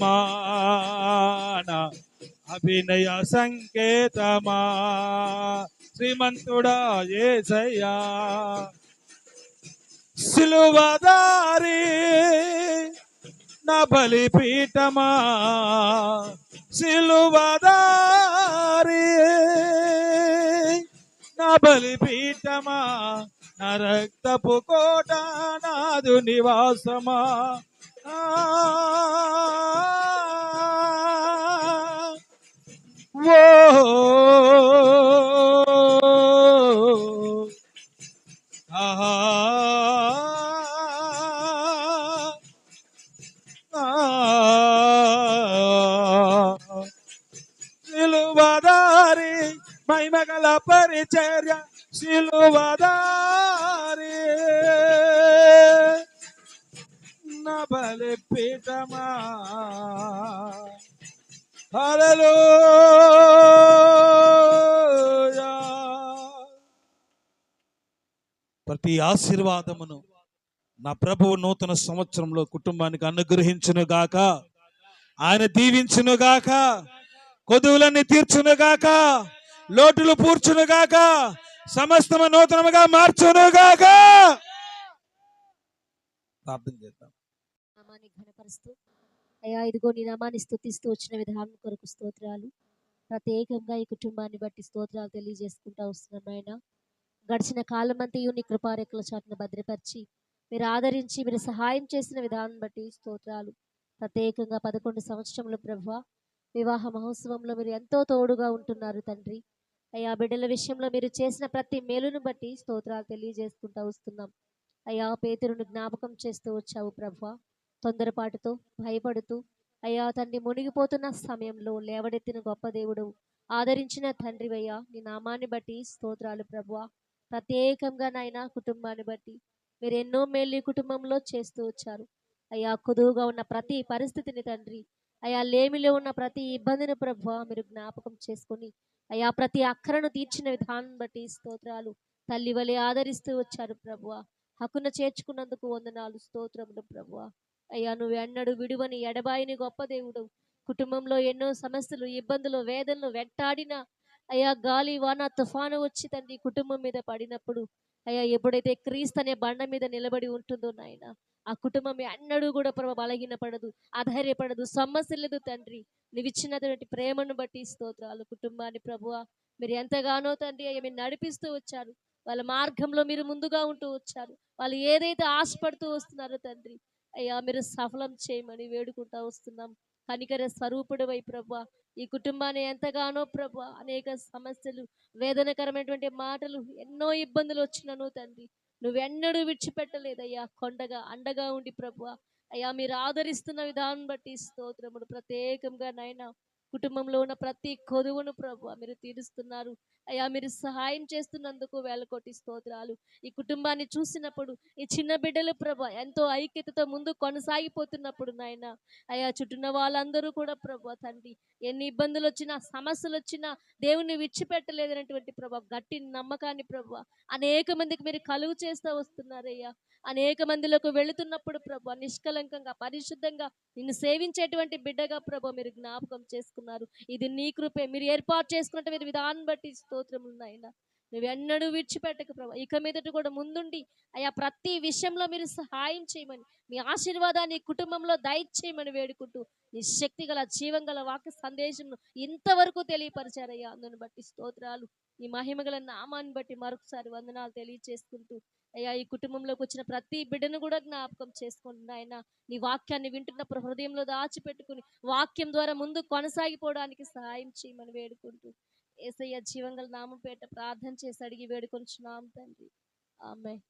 అభినయ సంకేతమా. శ్రీమంతుడా యేసయ్యా సిలువదారి నా బలిపీఠమా సిలువదారి, నా బలిపీఠమా నా రక్తపు కోట నాదు నివాసమా. ఆ, ఓ ఆహా, సిలువదారి మహిమగల పరిచర్య సిలువదారి, నా బలిపీఠమా. హల్లెలూయా. ప్రతి ఆశీర్వాదమును నా ప్రభువు నూతన సంవత్సరంలో కుటుంబానికి అనుగ్రహించును గాక, ఆయన దీవించును గాక, కొదువులన్నీ తీర్చును గాక, లోటులు పూడ్చును గాక, సమస్తము నూతనముగా మార్చును గాక. ప్రార్థన చేద్దాం. నామాన్ని ఘనపరుస్తూ అయ్యా ఇదిగో నీ నామాన్ని స్తుతిస్తూ వచ్చిన విధానం కొరకు స్తోత్రాలు. ప్రత్యేకంగా ఈ కుటుంబాన్ని బట్టి స్తోత్రాలు తెలియజేసుకుంటా వస్తున్నాం ఆయన. గడిచిన కాలమంతయు నీ కృపారేఖల చాటున భద్రపరిచి మీరు ఆదరించి మీరు సహాయం చేసిన విధానం బట్టి స్తోత్రాలు. ప్రత్యేకంగా 11 సంవత్సరముల ప్రభువా వివాహ మహోత్సవంలో మీరు ఎంతో తోడుగా ఉంటున్నారు తండ్రి. అయ్యా బిడ్డల విషయంలో మీరు చేసిన ప్రతి మేలును బట్టి స్తోత్రాలు తెలియజేసుకుంటా వస్తున్నాం. అయ్యా పేతురును జ్ఞాపకం చేస్తూ వచ్చావు ప్రభువా, తొందరపాటుతో భయపడుతూ అయ్యా తండ్రి మునిగిపోతున్న సమయంలో లేవడెత్తిన గొప్ప దేవుడు, ఆదరించిన తండ్రివయ్యా నీ నామాన్ని బట్టి స్తోత్రాలు ప్రభువా. ప్రత్యేకంగా నాయన కుటుంబాన్ని బట్టి మీరు ఎన్నో మేలు ఈ కుటుంబంలో చేస్తూ వచ్చారు. అయ్యా కొదువుగా ఉన్న ప్రతి పరిస్థితిని తండ్రి, అయ్యా లేమిలో ఉన్న ప్రతి ఇబ్బందిని ప్రభువా మీరు జ్ఞాపకం చేసుకొని అయ్యా ప్రతి అక్కరను తీర్చిన విధానం బట్టి స్తోత్రాలు. తల్లి వలె ఆదరిస్తూ వచ్చారు ప్రభువా. హక్కున చేర్చుకున్నందుకు వందనాలు స్తోత్రములు ప్రభువా. అయ్యా నువ్వు ఎన్నడు విడువని ఎడబాయిని గొప్ప దేవుడు. కుటుంబంలో ఎన్నో సమస్యలు ఇబ్బందులు వేదనలు వెంటాడిన అయ్యా గాలి వాన తుఫాను వచ్చి తండ్రి కుటుంబం మీద పడినప్పుడు అయ్యా ఎప్పుడైతే క్రీస్తు అనే బండ మీద నిలబడి ఉంటుందో నాయన ఆ కుటుంబం ఎన్నడూ కూడా ప్రభు బలహీనపడదు, అధైర్యపడదు, సమస్య లేదు తండ్రి. నువ్వు ఇచ్చినటువంటి ప్రేమను బట్టి స్తోత్రాలు. కుటుంబాన్ని ప్రభువా మీరు ఎంతగానో తండ్రి అయ్యా మీరు నడిపిస్తూ వచ్చారు. వాళ్ళ మార్గంలో మీరు ముందుగా ఉంటూ వచ్చారు. వాళ్ళు ఏదైతే ఆశపడుతూ వస్తున్నారో తండ్రి అయ్యా మీరు సఫలం చేయమని వేడుకుంటా వస్తున్నాం. కనికర స్వరూపుడు వై ప్రభా ఈ కుటుంబాన్ని ఎంతగానో ప్రభా అనేక సమస్యలు వేదనకరమైనటువంటి మాటలు ఎన్నో ఇబ్బందులు వచ్చినను తండ్రి నువ్వెన్నడూ విడిచిపెట్టలేదయ్యా. కొండగా అండగా ఉండి ప్రభా అయ్యా మీరు ఆదరిస్తున్న విధానం బట్టి స్తోత్రములు. ప్రత్యేకంగా నాయన కుటుంబంలో ఉన్న ప్రతి కొదువును ప్రభు మీరు తీరుస్తున్నారు అయ్యా. మీరు సహాయం చేస్తున్నందుకు వేలకోటి స్తోత్రాలు. ఈ కుటుంబాన్ని చూసినప్పుడు ఈ చిన్న బిడ్డలు ప్రభు ఎంతో ఐక్యతతో ముందు కొనసాగిపోతున్నప్పుడు నాయన అయ్యా చుట్టూన్న వాళ్ళందరూ కూడా ప్రభు తండ్రి ఎన్ని ఇబ్బందులు వచ్చినా సమస్యలు వచ్చినా దేవుని విడిచిపెట్టలేదనేటువంటి ప్రభు గట్టి నమ్మకాన్ని ప్రభు అనేక మందికి మీరు కలుగు చేస్తూ వస్తున్నారయ్యా. అనేక మందిలోకి వెళుతున్నప్పుడు ప్రభు నిష్కలంకంగా పరిశుద్ధంగా నిన్ను సేవించేటువంటి బిడ్డగా ప్రభు మీరు జ్ఞాపకం చేసుకున్నారు. ఇది నీ కృపే. మీరు ఏర్పాటు చేసుకున్న మీరు విధానం బట్టి స్తోత్రములు నాయన. నువ్వు ఎన్నడూ విడిచిపెట్టక ప్రభు ఇక మీదట కూడా ముందుండి అయ్యా ప్రతి విషయంలో మీరు సహాయం చేయమని మీ ఆశీర్వాదాన్ని కుటుంబంలో దయచేయమని వేడుకుంటూ నీ శక్తి గల జీవం గల వాక్య సందేశం ఇంతవరకు తెలియపరిచారయ్యా. అందుని బట్టి స్తోత్రాలు. ఈ మహిమ గల నామాన్ని బట్టి మరొకసారి వందనాలు తెలియచేసుకుంటూ అయ్యా ఈ కుటుంబంలోకి వచ్చిన ప్రతి బిడ్డను కూడా జ్ఞాపకం చేసుకోండి ఆయన. నీ వాక్యాన్ని వింటున్నప్పుడు హృదయంలో దాచిపెట్టుకుని వాక్యం ద్వారా ముందు కొనసాగిపోవడానికి సహాయం చేయమని వేడుకుంటూ యేసయ్య జీవంగల నామం పేట ప్రార్థన చేసి అడిగి వేడుకొంచున్నాం తండ్రి. ఆమేన్.